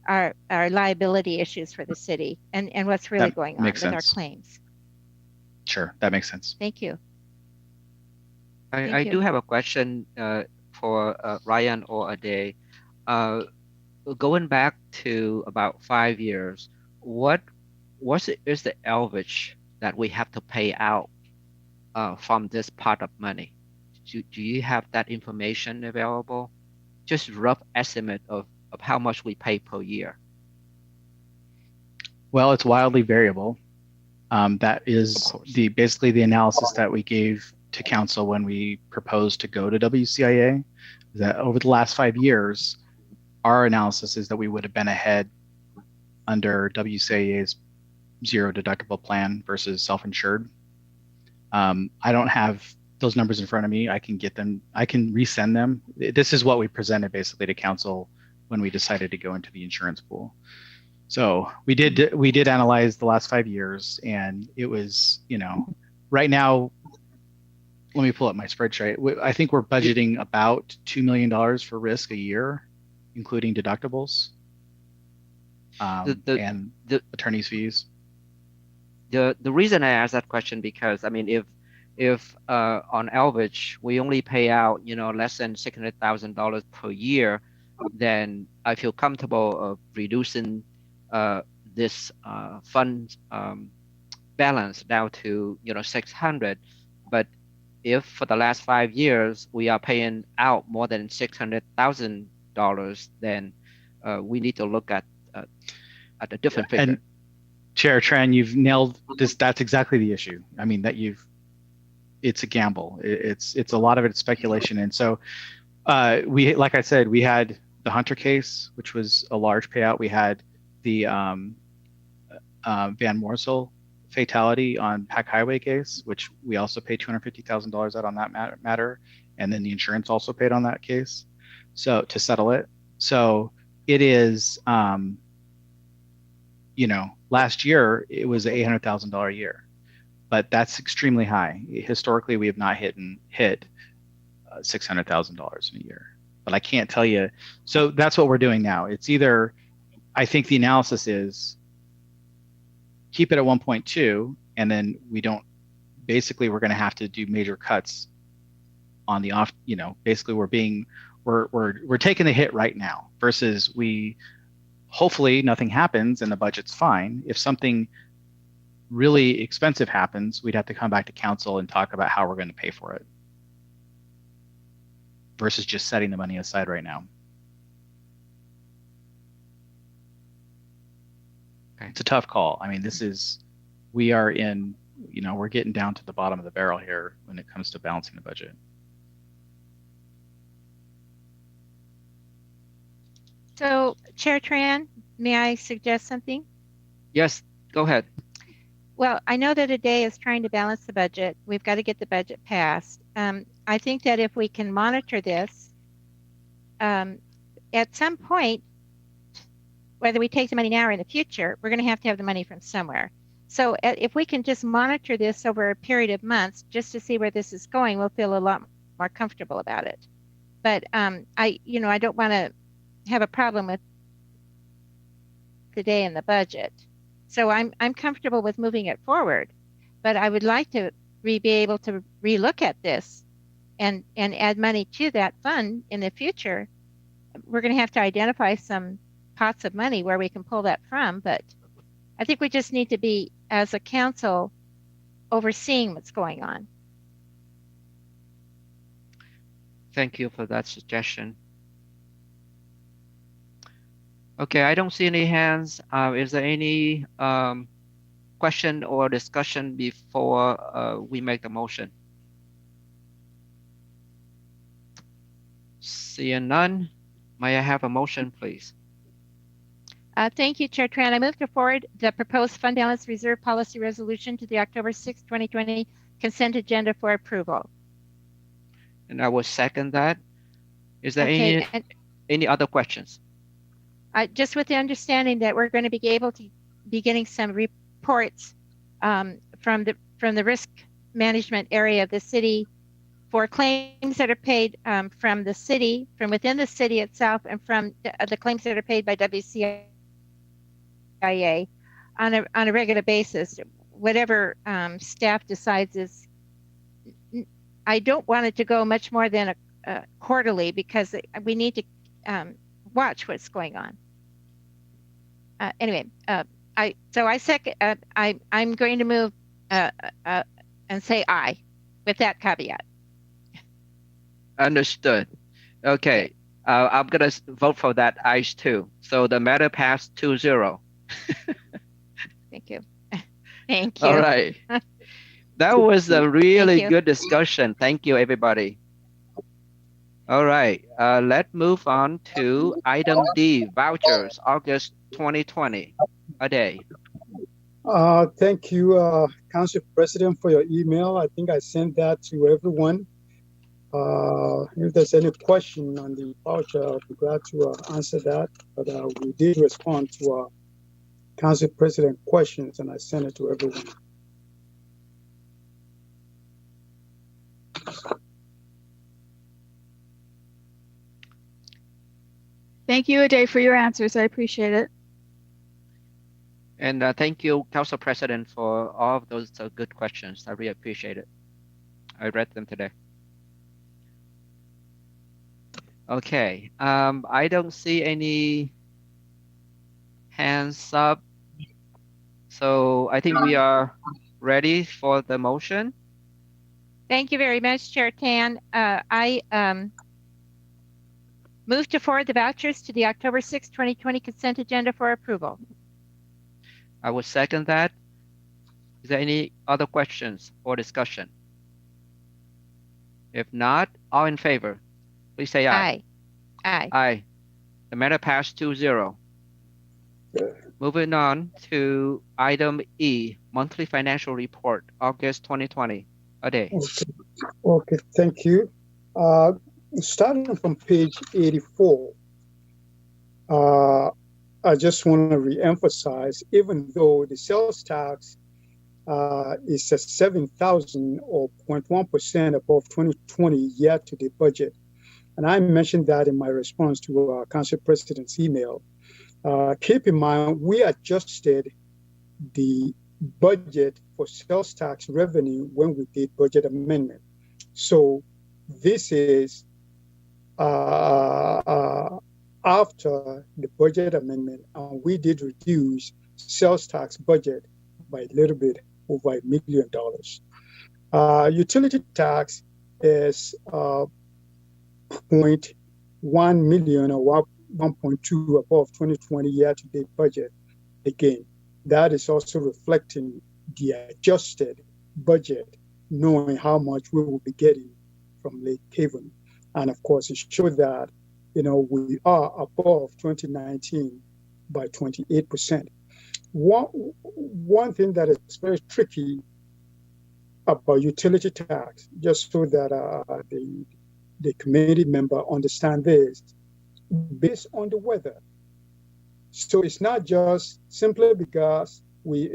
our liability issues for the city and what's really going on with our claims. Sure, that makes sense. Thank you. I do have a question for Ryan or Ade. Going back to about 5 years, what is the average that we have to pay out from this pot of money? Do you have that information available? Just rough estimate of how much we pay per year. Well, it's wildly variable. That Of is course. basically the analysis that we gave to council when we proposed to go to WCIA. That over the last 5 years, our analysis is that we would have been ahead under WCIA's zero deductible plan versus self-insured. I don't have those numbers in front of me. I can get them. I can resend them. This is what we presented basically to council when we decided to go into the insurance pool. So we did analyze the last 5 years, and it was, right now, let me pull up my spreadsheet. I think we're budgeting about $2 million for risk a year, including deductibles and the attorney's fees. the reason I asked that question because I mean if on average we only pay out less than $600,000 per year, then I feel comfortable of reducing this fund balance down to 600. But if for the last 5 years we are paying out more than $600,000, then we need to look at a different figure. And Chair Tran, you've nailed this. That's exactly the issue. I mean, it's a gamble. It's a lot of it's speculation. And so like I said, we had the Hunter case, which was a large payout. We had the Van Morsel fatality on Pack Highway case, which we also paid $250,000 out on that matter. And then the insurance also paid on that case. So to settle it. So it is, last year it was $800,000 a year, but that's extremely high. Historically, we have not hit $600,000 in a year, but I can't tell you. So that's what we're doing now. It's either, I think the analysis is keep it at 1.2, and then we're going to have to do major cuts on the off, basically we're taking the hit right now versus hopefully nothing happens and the budget's fine. If something really expensive happens, we'd have to come back to council and talk about how we're going to pay for it versus just setting the money aside right now. Okay. It's a tough call. I mean, we're getting down to the bottom of the barrel here when it comes to balancing the budget. So, Chair Tran, may I suggest something? Yes, go ahead. Well, I know that a day is trying to balance the budget. We've got to get the budget passed. I think that if we can monitor this, at some point, whether we take the money now or in the future, we're going to have the money from somewhere. So if we can just monitor this over a period of months, just to see where this is going, we'll feel a lot more comfortable about it. But I don't want to have a problem with the day in the budget. So I'm comfortable with moving it forward, but I would like to be able to relook at this and add money to that fund in the future. We're going to have to identify some pots of money where we can pull that from, but I think we just need to be, as a council, overseeing what's going on. Thank you for that suggestion. Okay, I don't see any hands. Is there any question or discussion before we make the motion? Seeing none, may I have a motion, please? Thank you, Chair Tran. I move to forward the proposed fund balance reserve policy resolution to the October 6, 2020 consent agenda for approval. And I will second that. Is there any other questions? Just with the understanding that we're going to be able to be getting some reports from the risk management area of the city for claims that are paid from the city, from within the city itself, and from the claims that are paid by WCIA on a regular basis. Whatever staff decides is, I don't want it to go much more than a quarterly, because we need to watch what's going on. Anyway, I second. I'm going to move and say aye, with that caveat. Understood. Okay. I'm gonna vote for that ayes too. So the matter passed 2-0. Thank you. Thank you. All right. That was a really you. good discussion. Thank you, everybody. All right. Let's move on to item D, vouchers, August 2020. Ade. Thank you, Council President, for your email. I think I sent that to everyone. If there's any question on the voucher, I'll be glad to answer that. But we did respond to Council President questions, and I sent it to everyone. Thank you, Ade, for your answers. I appreciate it. And thank you, Council President, for all of those good questions. I really appreciate it. I read them today. Okay. I don't see any hands up. So I think we are ready for the motion. Thank you very much, Chair Tan. I move to forward the vouchers to the October 6, 2020 consent agenda for approval. I will second that. Is there any other questions or discussion? If not, all in favor, please say aye. Aye. Aye. Aye. The matter passed 2-0. Moving on to item E, monthly financial report, August 2020. Ade. Okay, thank you. Starting from page 84, I just want to re-emphasize, even though the sales tax is at 7,000 or 0.1% above 2020 year-to-date budget, and I mentioned that in my response to Council President's email. Keep in mind, we adjusted the budget for sales tax revenue when we did budget amendment. So this is after the budget amendment, and we did reduce sales tax budget by a little bit over $1 million. Utility tax is 0.1 million or 1.2 above 2020 year-to-date budget. Again, that is also reflecting the adjusted budget, knowing how much we will be getting from Lake Haven. And of course, it showed that, we are above 2019 by 28%. One thing that is very tricky about utility tax, just so that the committee member understand this, based on the weather. So it's not just simply because we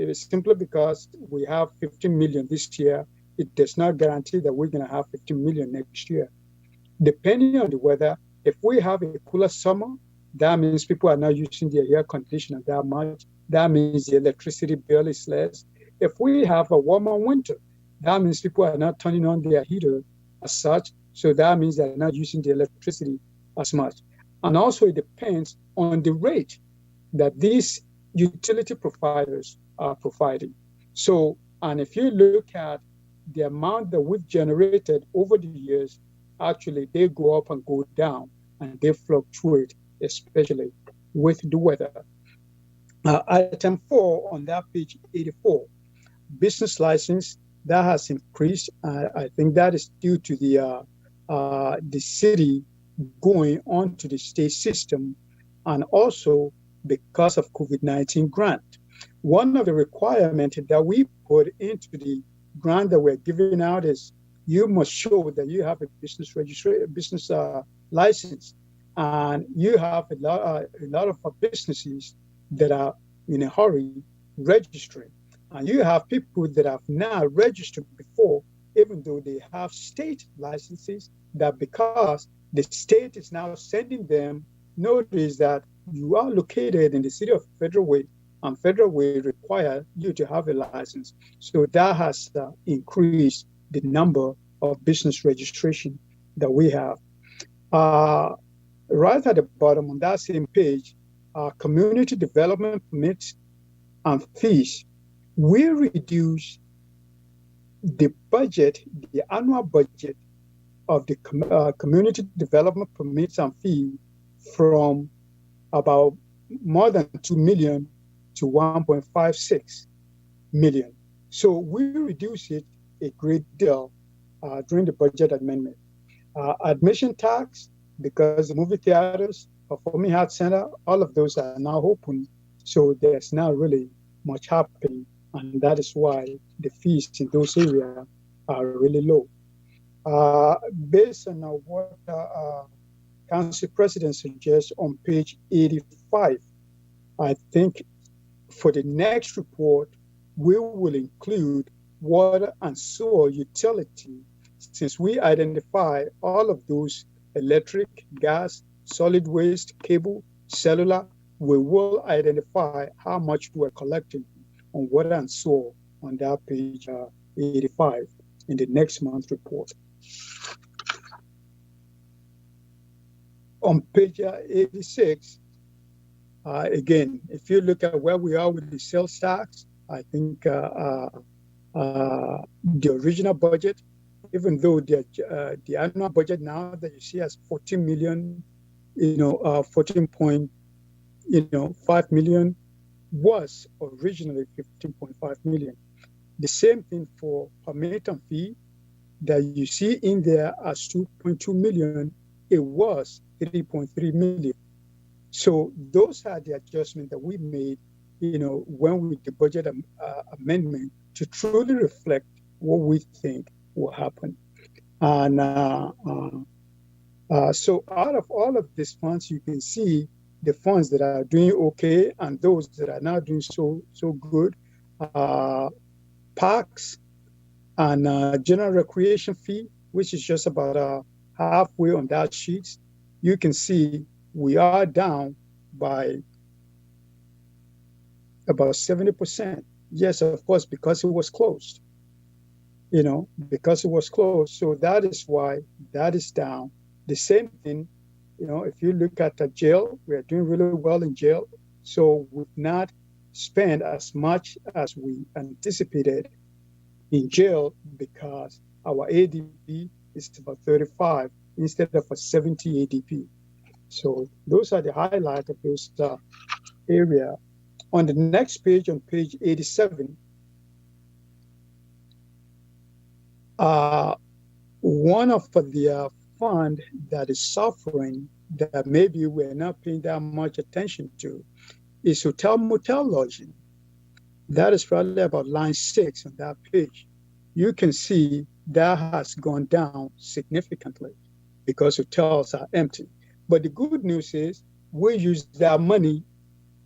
have 15 million this year, it does not guarantee that we're going to have 15 million next year. Depending on the weather, if we have a cooler summer, that means people are not using their air conditioner that much. That means the electricity bill is less. If we have a warmer winter, that means people are not turning on their heater as such. So that means they're not using the electricity as much. And also it depends on the rate that these utility providers are providing. So, and if you look at the amount that we've generated over the years, actually they go up and go down and they fluctuate, especially with the weather. Item 4 on that page 84, business license, that has increased. I think that is due to the city going on to the state system, and also because of COVID-19 grant. One of the requirements that we put into the grant that we're giving out is you must show that you have a business license, and you have a lot of businesses that are in a hurry registering, and you have people that have now registered before, even though they have state licenses, that because the state is now sending them notice that you are located in the city of Federal Way, and Federal Way require you to have a license. So that has increased the number of business registration that we have. Right at the bottom on that same page, community development permits, and fees, we reduce the budget, the annual budget of the community development permits and fees from about more than 2 million to 1.56 million. So we reduce it a great deal during the budget amendment. Admission tax, because the movie theaters, Performing Arts Center, all of those are now open. So there's not really much happening. And that is why the fees in those areas are really low. Based on what Council President suggests on page 85, I think for the next report, we will include water and sewer utility, since we identify all of those electric, gas, solid waste, cable, cellular, we will identify how much we're collecting on water and sewer on that page 85 in the next month's report. On page 86, again, if you look at where we are with the sales tax, I think the original budget, even though the annual budget now that you see as 14 million, 14.5 million was originally 15.5 million. The same thing for permit and fee that you see in there as 2.2 million, it was 3.3 million. So those are the adjustments that we made, when we did the budget amendment to truly reflect what we think will happen. And so out of all of these funds, you can see the funds that are doing okay and those that are not doing so good. Parks and general recreation fee, which is just about halfway on that sheet. You can see we are down by about 70%. Yes, of course, because it was closed. Because it was closed. So that is why that is down. The same thing, if you look at the jail, we are doing really well in jail. So we've not spent as much as we anticipated in jail because our ADP is about 35 instead of a 70 ADP. So those are the highlights of those area. On the next page, on page 87, one of the fund that is suffering that maybe we're not paying that much attention to is hotel motel lodging. That is probably about line 6 on that page. You can see that has gone down significantly because hotels are empty. But the good news is we use that money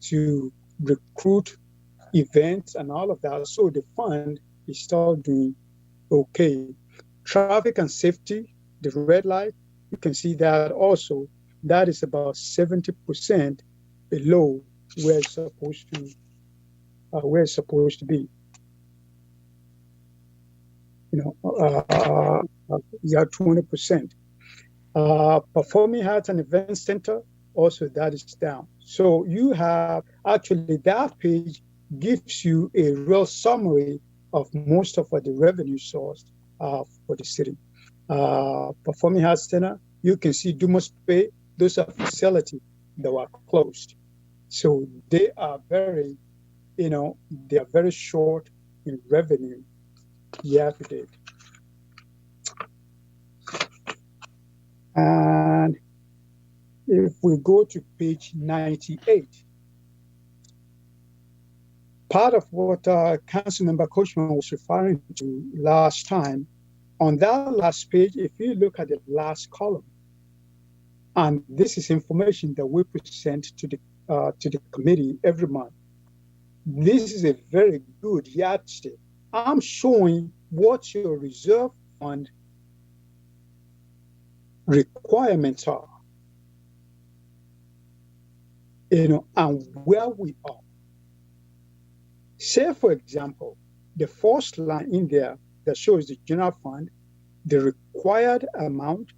to recruit events and all of that. So the fund is still doing okay. Traffic and safety, the red light, you can see that also. That is about 70% below where it's supposed to be. You have 20%. Performing Arts and Event Center, also that is down. So you have actually that page gives you a real summary of most of the revenue source for the city. Performing Arts Center, you can see Dumas Bay, those are facilities that were closed. So they are very, they are very short in revenue year to date. And if we go to page 98, part of what Councilmember Coachman was referring to last time, on that last page, if you look at the last column, and this is information that we present to the committee every month. This is a very good yardstick. I'm showing what your reserve fund requirements are, and where we are. Say, for example, the first line in there that shows the general fund, the required amount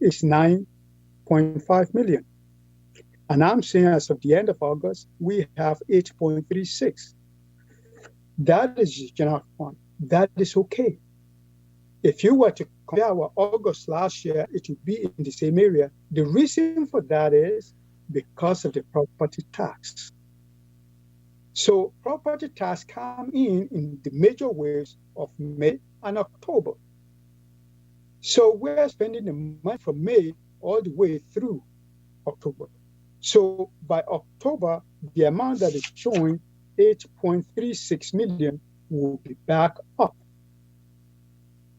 is 9.5 million. And I'm saying as of the end of August, we have 8.36. That is the general fund. That is okay. If you were to compare our August last year, it would be in the same area. The reason for that is because of the property tax. So property tax come in the major waves of May and October. So we're spending the money from May all the way through October. So by October, the amount that is showing 8.36 million will be back up.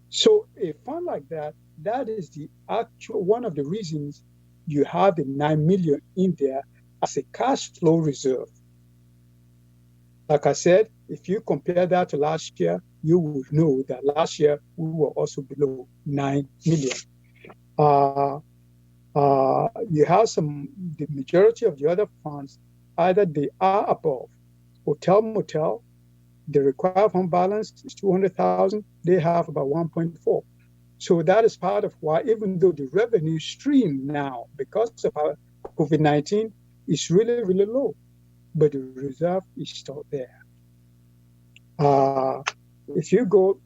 So a fund like that, that is the actual one of the reasons you have the 9 million in there as a cash flow reserve. Like I said, if you compare that to last year, you will know that last year we were also below 9 million. You have the majority of the other funds, either they are above. Hotel, motel, the required fund balance is 200,000. They have about 1.4. So that is part of why, even though the revenue stream now, because of our COVID-19, is really, really low, but the reserve is still there. If you go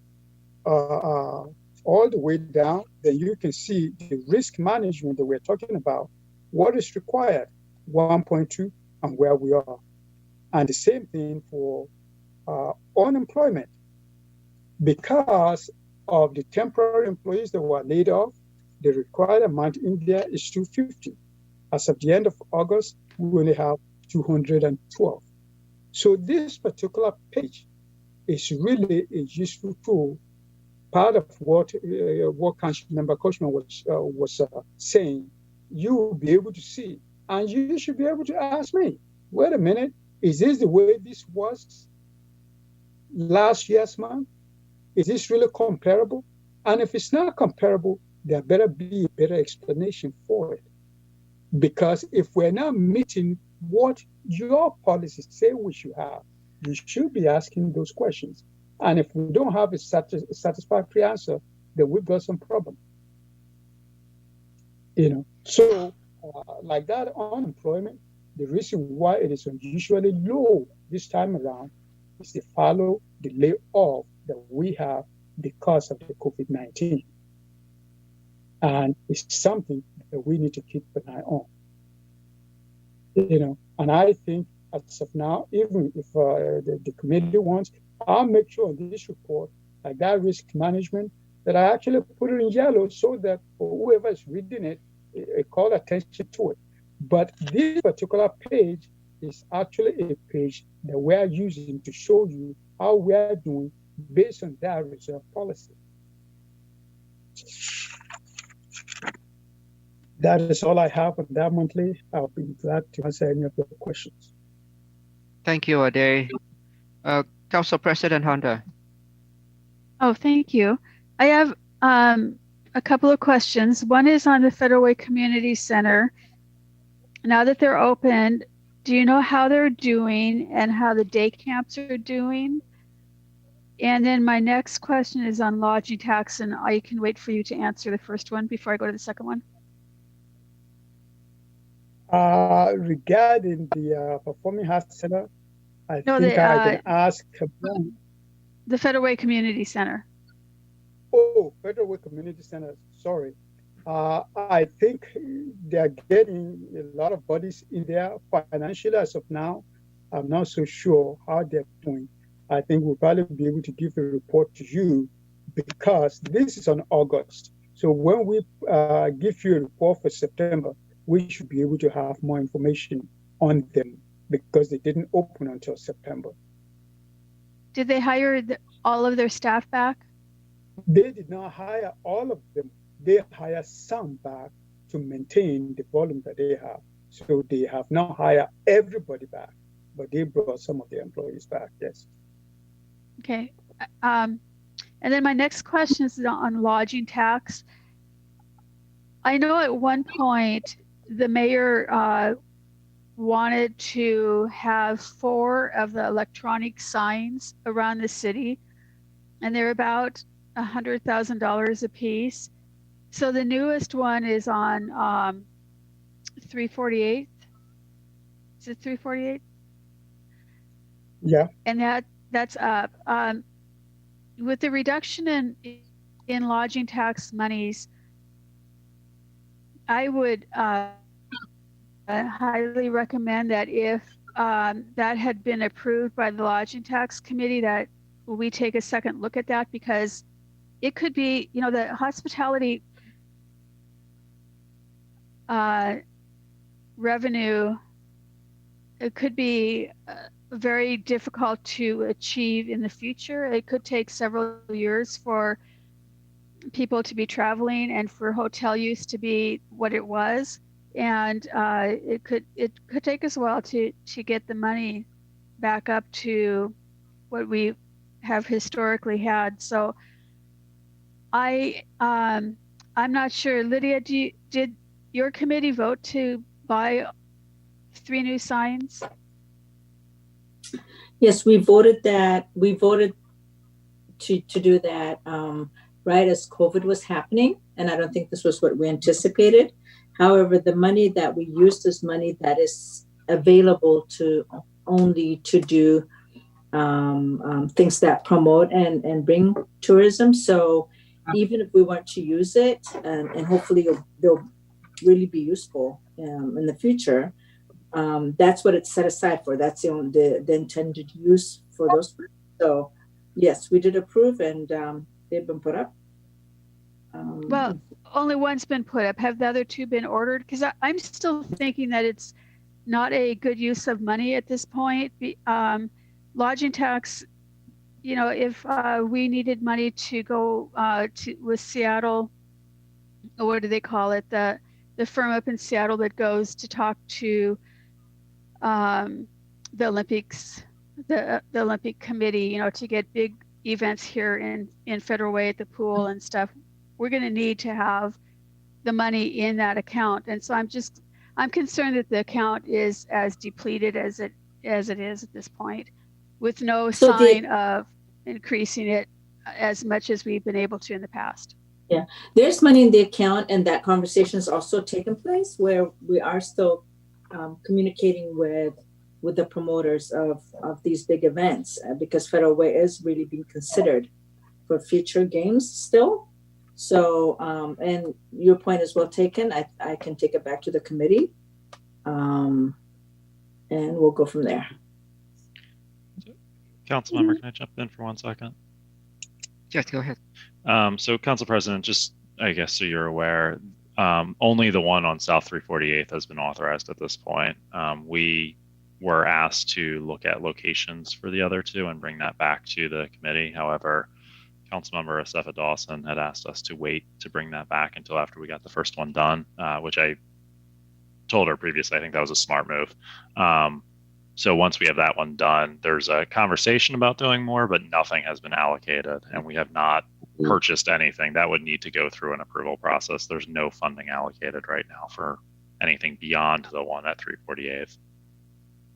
all the way down, then you can see the risk management that we're talking about, what is required, 1.2, and where we are. And the same thing for unemployment. Because of the temporary employees that were laid off, the required amount in there is 250. As of the end of August, we only have 212. So this particular page is really a useful tool. Part of what Council Member Koshman was saying, you will be able to see, and you should be able to ask me, wait a minute, is this the way this was last year's month? Is this really comparable? And if it's not comparable, there better be a better explanation for it. Because if we're not meeting what your policies say we should have, you should be asking those questions. And if we don't have a satisfactory answer, then we've got some problem. So like that unemployment, the reason why it is unusually low this time around is to follow the layoff that we have because of the COVID-19. And it's something that we need to keep an eye on. And I think as of now, even if the committee wants, I'll make sure in this report, like that risk management, that I actually put it in yellow so that for whoever is reading it, call attention to it. But this particular page is actually a page that we're using to show you how we're doing based on that reserve policy. That is all I have on that monthly. I'll be glad to answer any of your questions. Thank you, Ade. Council President Honda. Oh, thank you. I have a couple of questions. One is on the Federal Way Community Center. Now that they're open, do you know how they're doing and how the day camps are doing? And then my next question is on lodging tax, and I can wait for you to answer the first one before I go to the second one. Regarding the Performing Arts Center, I think I can ask. The Federal Way Community Center. Oh, Federal Way Community Center, sorry. I think they're getting a lot of bodies in there financially as of now. I'm not so sure how they're doing. I think we'll probably be able to give a report to you because this is on August. So when we give you a report for September, we should be able to have more information on them because they didn't open until September. Did they hire all of their staff back? They did not hire all of them. They hired some back to maintain the volume that they have. So they have not hired everybody back, but they brought some of their employees back, yes. Okay. And then my next question is on lodging tax. I know at one point the mayor wanted to have 4 of the electronic signs around the city, and they're about $100,000 a piece. So the newest one is on 348th Is it 348? Yeah. And that's up. With the reduction in lodging tax monies, I would highly recommend that if that had been approved by the lodging tax committee, that we take a second look at that, because it could be, the hospitality revenue, it could be very difficult to achieve in the future. It could take several years for people to be traveling and for hotel use to be what it was, and it could take us a while to get the money back up to what we have historically had. So I'm not sure, Lydia, did your committee vote to buy 3 new signs? Yes, we voted that. We voted to do that right as COVID was happening, and I don't think this was what we anticipated. However, the money that we used is money that is available to only to do things that promote and bring tourism. So even if we want to use it, and hopefully they'll really be useful in the future, that's what it's set aside for. That's the intended use for those. So yes, we did approve, and they've been put up. Well, only one's been put up. Have the other 2 been ordered? Because I'm still thinking that it's not a good use of money at this point. Lodging tax, if we needed money to go with Seattle, or what do they call it? The firm up in Seattle that goes to talk to the Olympics, the Olympic Committee, to get big events here in Federal Way at the pool and stuff. We're going to need to have the money in that account, and so I'm concerned that the account is as depleted as it is at this point, with no sign of increasing it as much as we've been able to in the past. Yeah, there's money in the account, and that conversation has also taken place where we are still communicating with the promoters of these big events, because Federal Way is really being considered for future games still. So, and your point is well taken. I can take it back to the committee, and we'll go from there. Councilmember, can I jump in for 1 second? Yes, go ahead. So, Council President, just I guess so you're aware, only the one on South 348th has been authorized at this point. We were asked to look at locations for the other 2 and bring that back to the committee. However, Councilmember Asefa Dawson had asked us to wait to bring that back until after we got the first one done, which I told her previously. I think that was a smart move. So once we have that one done, there's a conversation about doing more, but nothing has been allocated, and we have not purchased anything. That would need to go through an approval process. There's no funding allocated right now for anything beyond the one at 348th.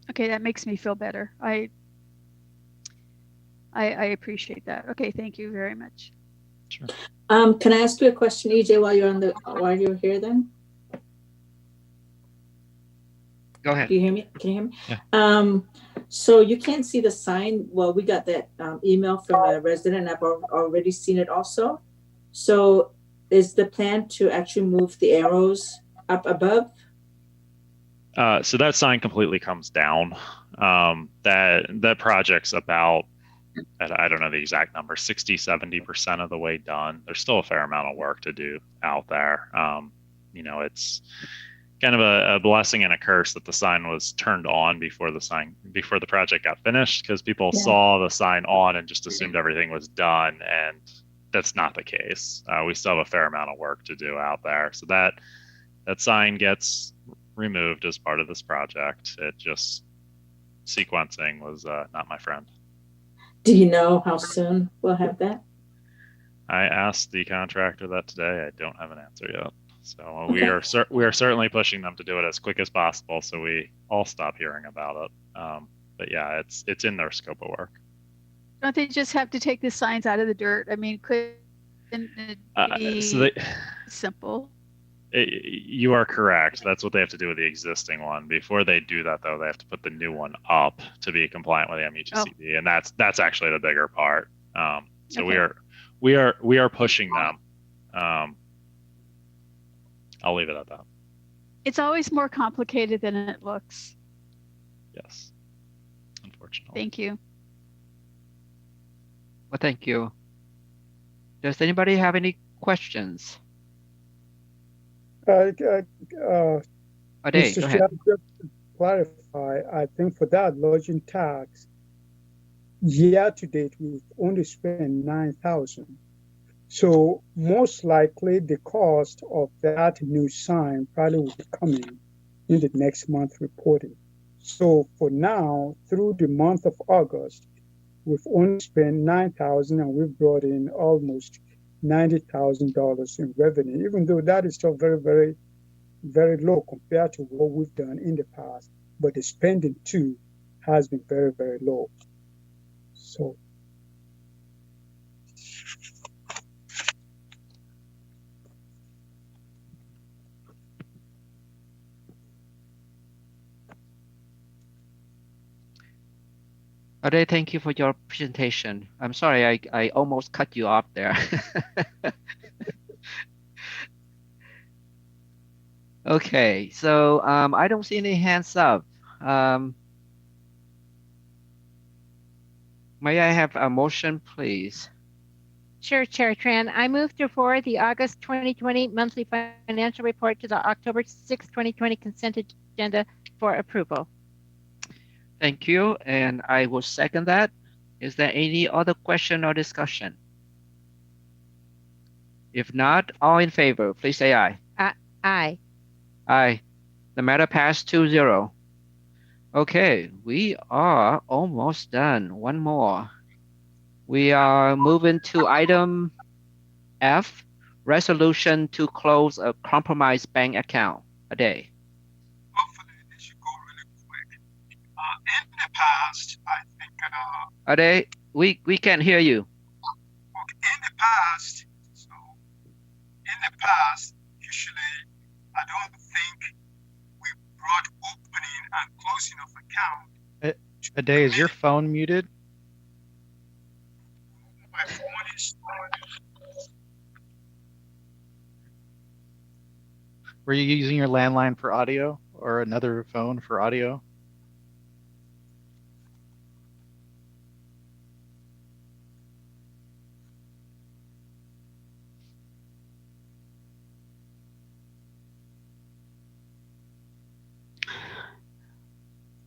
Okay, that makes me feel better. I appreciate that. Okay, thank you very much. Sure. Can I ask you a question, EJ, while you're here then? Go ahead. Do you hear me? Can you hear me? Yeah. So you can't see the sign. Well, we got that email from a resident. I've already seen it also. So is the plan to actually move the arrows up above? So that sign completely comes down. That project's about, I don't know the exact number, 60-70% of the way done. There's still a fair amount of work to do out there. It's kind of a blessing and a curse that the sign was turned on before the project got finished, because people saw the sign on and just assumed everything was done, and that's not the case. We still have a fair amount of work to do out there. So that sign gets removed as part of this project. It just, sequencing was not my friend. Do you know how soon we'll have that? I asked the contractor that today. I don't have an answer yet. So we are certainly pushing them to do it as quick as possible, so we all stop hearing about it. But yeah, it's in their scope of work. Don't they just have to take the signs out of the dirt? I mean, couldn't it be simple? You are correct. That's what they have to do with the existing one. Before they do that, though, they have to put the new one up to be compliant with the MUTCD, and that's actually the bigger part. So Okay. we are pushing them. I'll leave it at that. It's always more complicated than it looks. Yes, unfortunately. Thank you. Well, thank you. Does anybody have any questions? Ade, Ade, Mr. go ahead. Chair, just to clarify, I think for that lodging tax, year to date, we've only spent 9,000. So most likely the cost of that new sign probably will be coming in the next month reporting. So for now, through the month of August, we've only spent 9,000 and we've brought in almost $90,000 in revenue, even though that is still very, very, very low compared to what we've done in the past. But the spending too has been very, very low. So Ade, thank you for your presentation. I'm sorry, I almost cut you off there. Okay, so I don't see any hands up. May I have a motion, please? Sure, Chair Tran. I move to forward the August 2020 monthly financial report to the October 6, 2020 consent agenda for approval. Thank you, and I will second that. Is there any other question or discussion? If not, all in favor, please say aye. Aye. Aye. The matter passed 2-0. Okay, we are almost done. One more. We are moving to item F, resolution to close a compromised bank account a day. hopefully this should go really quick. In the past, I think A day, we can't hear you. in the past, usually I don't think we brought opening and closing of account. Ade, is your phone muted? My phone is Were you using your landline for audio or another phone for audio?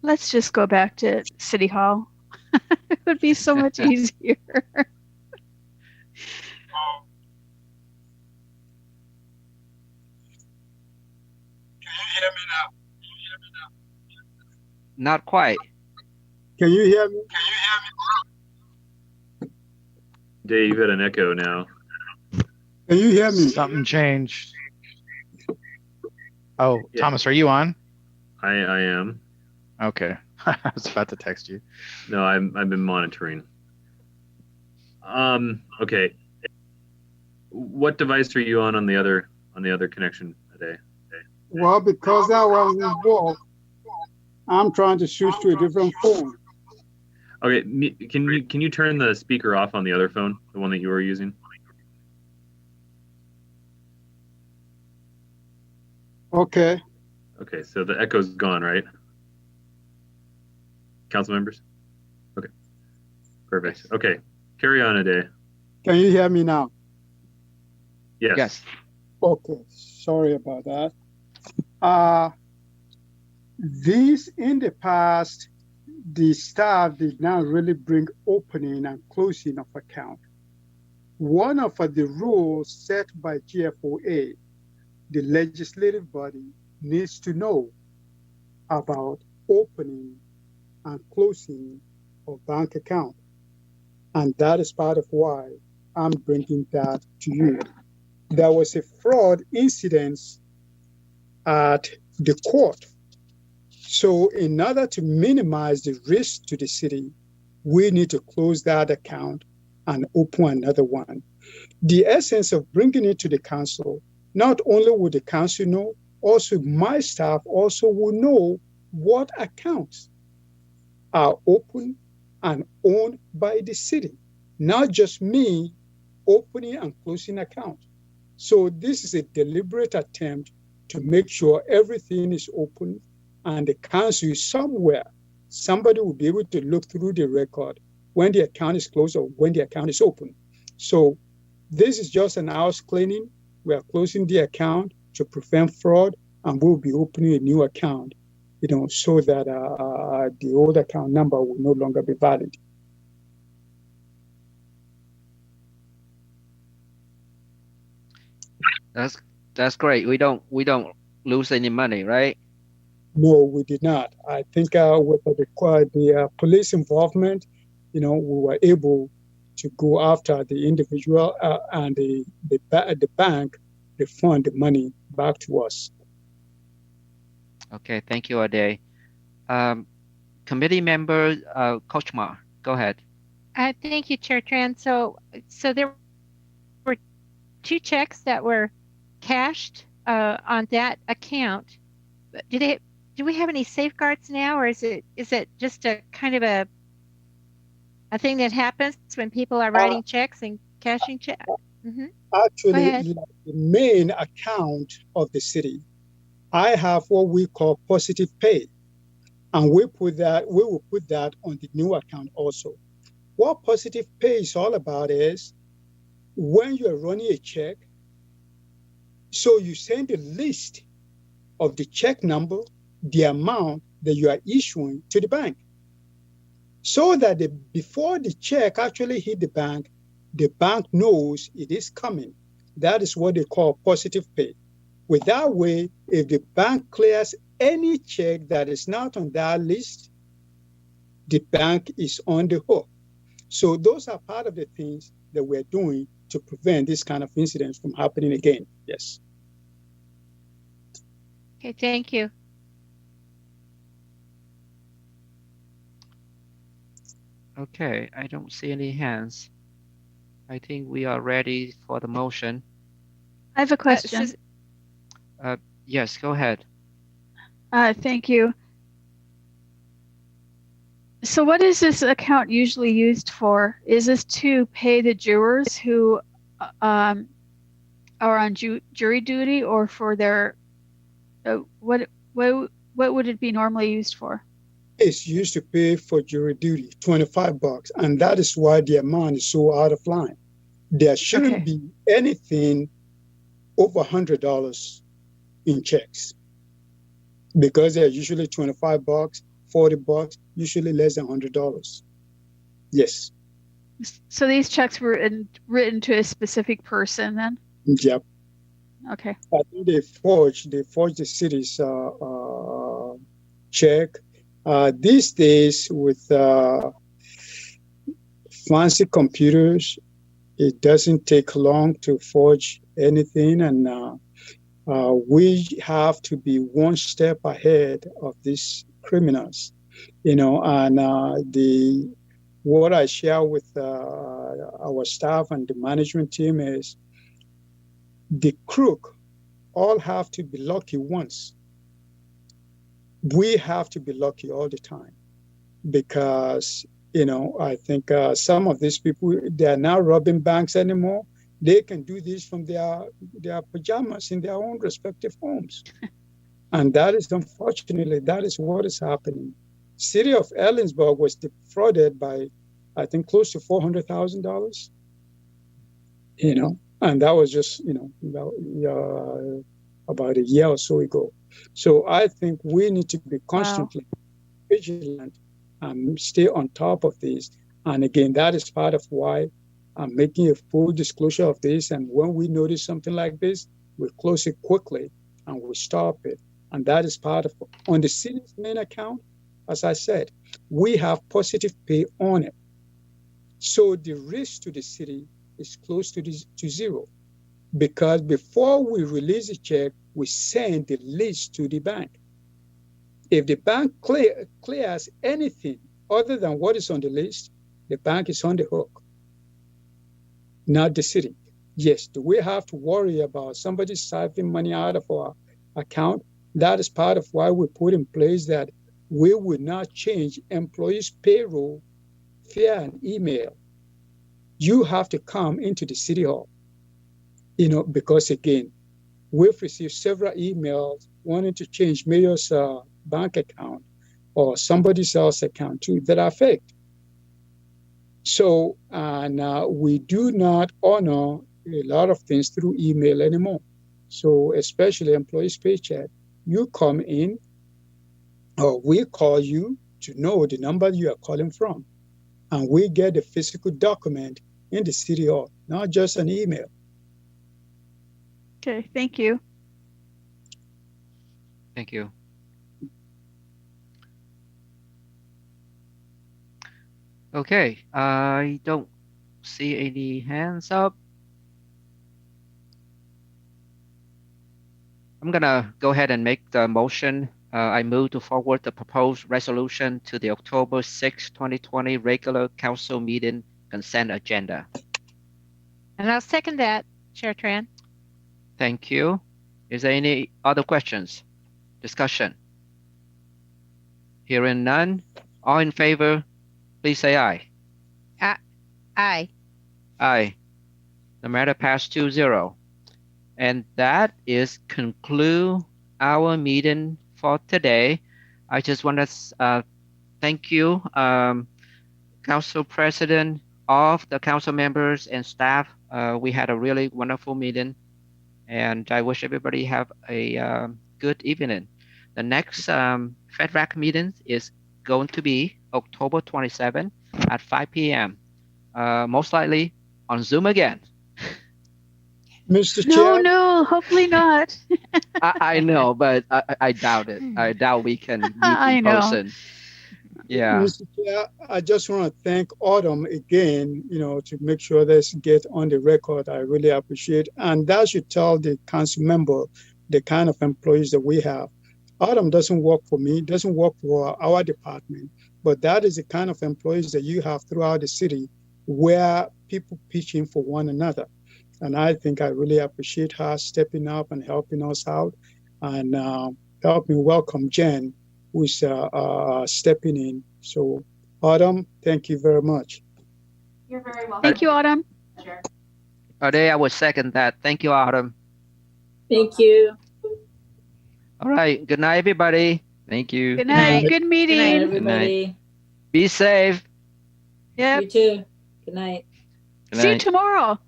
Let's just go back to City Hall. It would be so much easier. Can you hear me now? Not quite. Can you hear me? Dave, you've got an echo now. Can you hear me? Something changed. Oh, Yeah. Thomas, are you on? I am. Okay. I was about to text you. No, I've been monitoring. Okay. What device are you on the other connection today? Well, because I was involved, I'm trying to switch to a different phone. Okay, can you turn the speaker off on the other phone, the one that you were using? Okay. Okay, so the echo's gone, right? Council members? Okay. Perfect. Okay. Carry on, Ade. Can you hear me now? Yes. Yes. Okay. Sorry about that. These in the past, the staff did not really bring opening and closing of account. One of the rules set by GFOA, the legislative body needs to know about opening and closing of bank account. And that is part of why I'm bringing that to you. There was a fraud incident at the court. So in order to minimize the risk to the city, we need to close that account and open another one. The essence of bringing it to the council not only will the council know, also my staff also will know what accounts are open and owned by the city, not just me opening and closing accounts. So this is a deliberate attempt to make sure everything is open and the council is somewhere. Somebody will be able to look through the record when the account is closed or when the account is open. So this is just an house cleaning. We are closing the account to prevent fraud, and we'll be opening a new account, so that the old account number will no longer be valid. That's great. We don't lose any money, right? No, we did not. I think with the police involvement, we were able to go after the individual and the bank refund the money back to us. Okay, thank you, Ade. Committee member Coach Ma, go ahead. Thank you, Chair Tran. So there were 2 checks that were cashed on that account. Do we have any safeguards now, or is it just a kind of a thing that happens when people are writing checks and cashing checks? Mm-hmm. Actually, the main account of the city, I have what we call positive pay, and we will put that on the new account also. What positive pay is all about is when you are running a check, so you send the list of the check number, the amount that you are issuing to the bank, so that before the check actually hit the bank knows it is coming. That is what they call positive pay. With that way, if the bank clears any check that is not on that list, the bank is on the hook. So those are part of the things that we're doing to prevent this kind of incidents from happening again. Yes. Okay, thank you. Okay, I don't see any hands. I think we are ready for the motion. I have a question. Yes, go ahead. Thank you. So what is this account usually used for? Is this to pay the jurors who are on jury duty, or for their what would it be normally used for? It's used to pay for jury duty, $25, and that is why the amount is so out of line. There shouldn't be anything over $100 in checks, because they're usually $25, $40, usually less than $100. Yes. So these checks were written to a specific person then? Yep. Okay. I think they forged the city's check. These days, with fancy computers, it doesn't take long to forge anything, and we have to be one step ahead of these criminals, and what I share with our staff and the management team is the crook all have to be lucky once. We have to be lucky all the time, because I think some of these people, they are not robbing banks anymore. They can do this from their pajamas in their own respective homes. And that is, unfortunately, that is what is happening. City of Ellensburg was defrauded by, I think, close to $400,000, and that was just, about a year or so ago. So I think we need to be constantly vigilant and stay on top of this. And again, that is part of why I'm making a full disclosure of this. And when we notice something like this, we close it quickly and we stop it. And that is part of, on the city's main account, as I said, we have positive pay on it. So the risk to the city is close to zero, because before we release a check, we send the list to the bank. If the bank clears anything other than what is on the list, the bank is on the hook, not the city. Yes, do we have to worry about somebody siphoning money out of our account? That is part of why we put in place that we will not change employees' payroll via an email. You have to come into the city hall, because again, we've received several emails wanting to change mayor's bank account or somebody else's account too that are fake. So, and we do not honor a lot of things through email anymore. So, especially employees' paycheck, you come in, or we call you to know the number you are calling from, and we get a physical document in the city hall, not just an email. Okay, thank you. Thank you. Okay, I don't see any hands up. I'm gonna go ahead and make the motion. I move to forward the proposed resolution to the October 6, 2020 regular council meeting consent agenda. And I'll second that, Chair Tran. Thank you. Is there any other questions? Discussion? Hearing none. All in favor, please say aye. Aye. Aye. The matter passed 2-0. And that is conclude our meeting for today. I just want to thank you, Council President, all the council members and staff. We had a really wonderful meeting, and I wish everybody have a good evening. The next FedRAC meeting is going to be October 27 at 5 p.m. Most likely on Zoom again. Mr. No, Chair, no, hopefully not. I know, but I doubt it. I doubt we can meet I in know. person. Yeah. Mr. Chair, I just want to thank Autumn again, to make sure this get on the record. I really appreciate. And that should tell the council member the kind of employees that we have. Autumn doesn't work for me, doesn't work for our department, but that is the kind of employees that you have throughout the city where people pitch in for one another. And I think I really appreciate her stepping up and helping us out and helping welcome Jen, who's stepping in. So, Autumn, thank you very much. You're very welcome. Thank you, Autumn. Sure. I would second that. Thank you, Autumn. Thank you. All right. Good night, everybody. Thank you. Good night. Good meeting. Good night, Good everybody. Be safe. Yep. You too. Good night. Good See you night. tomorrow.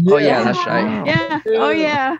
Oh, yeah, that's right. Yeah. Oh, yeah.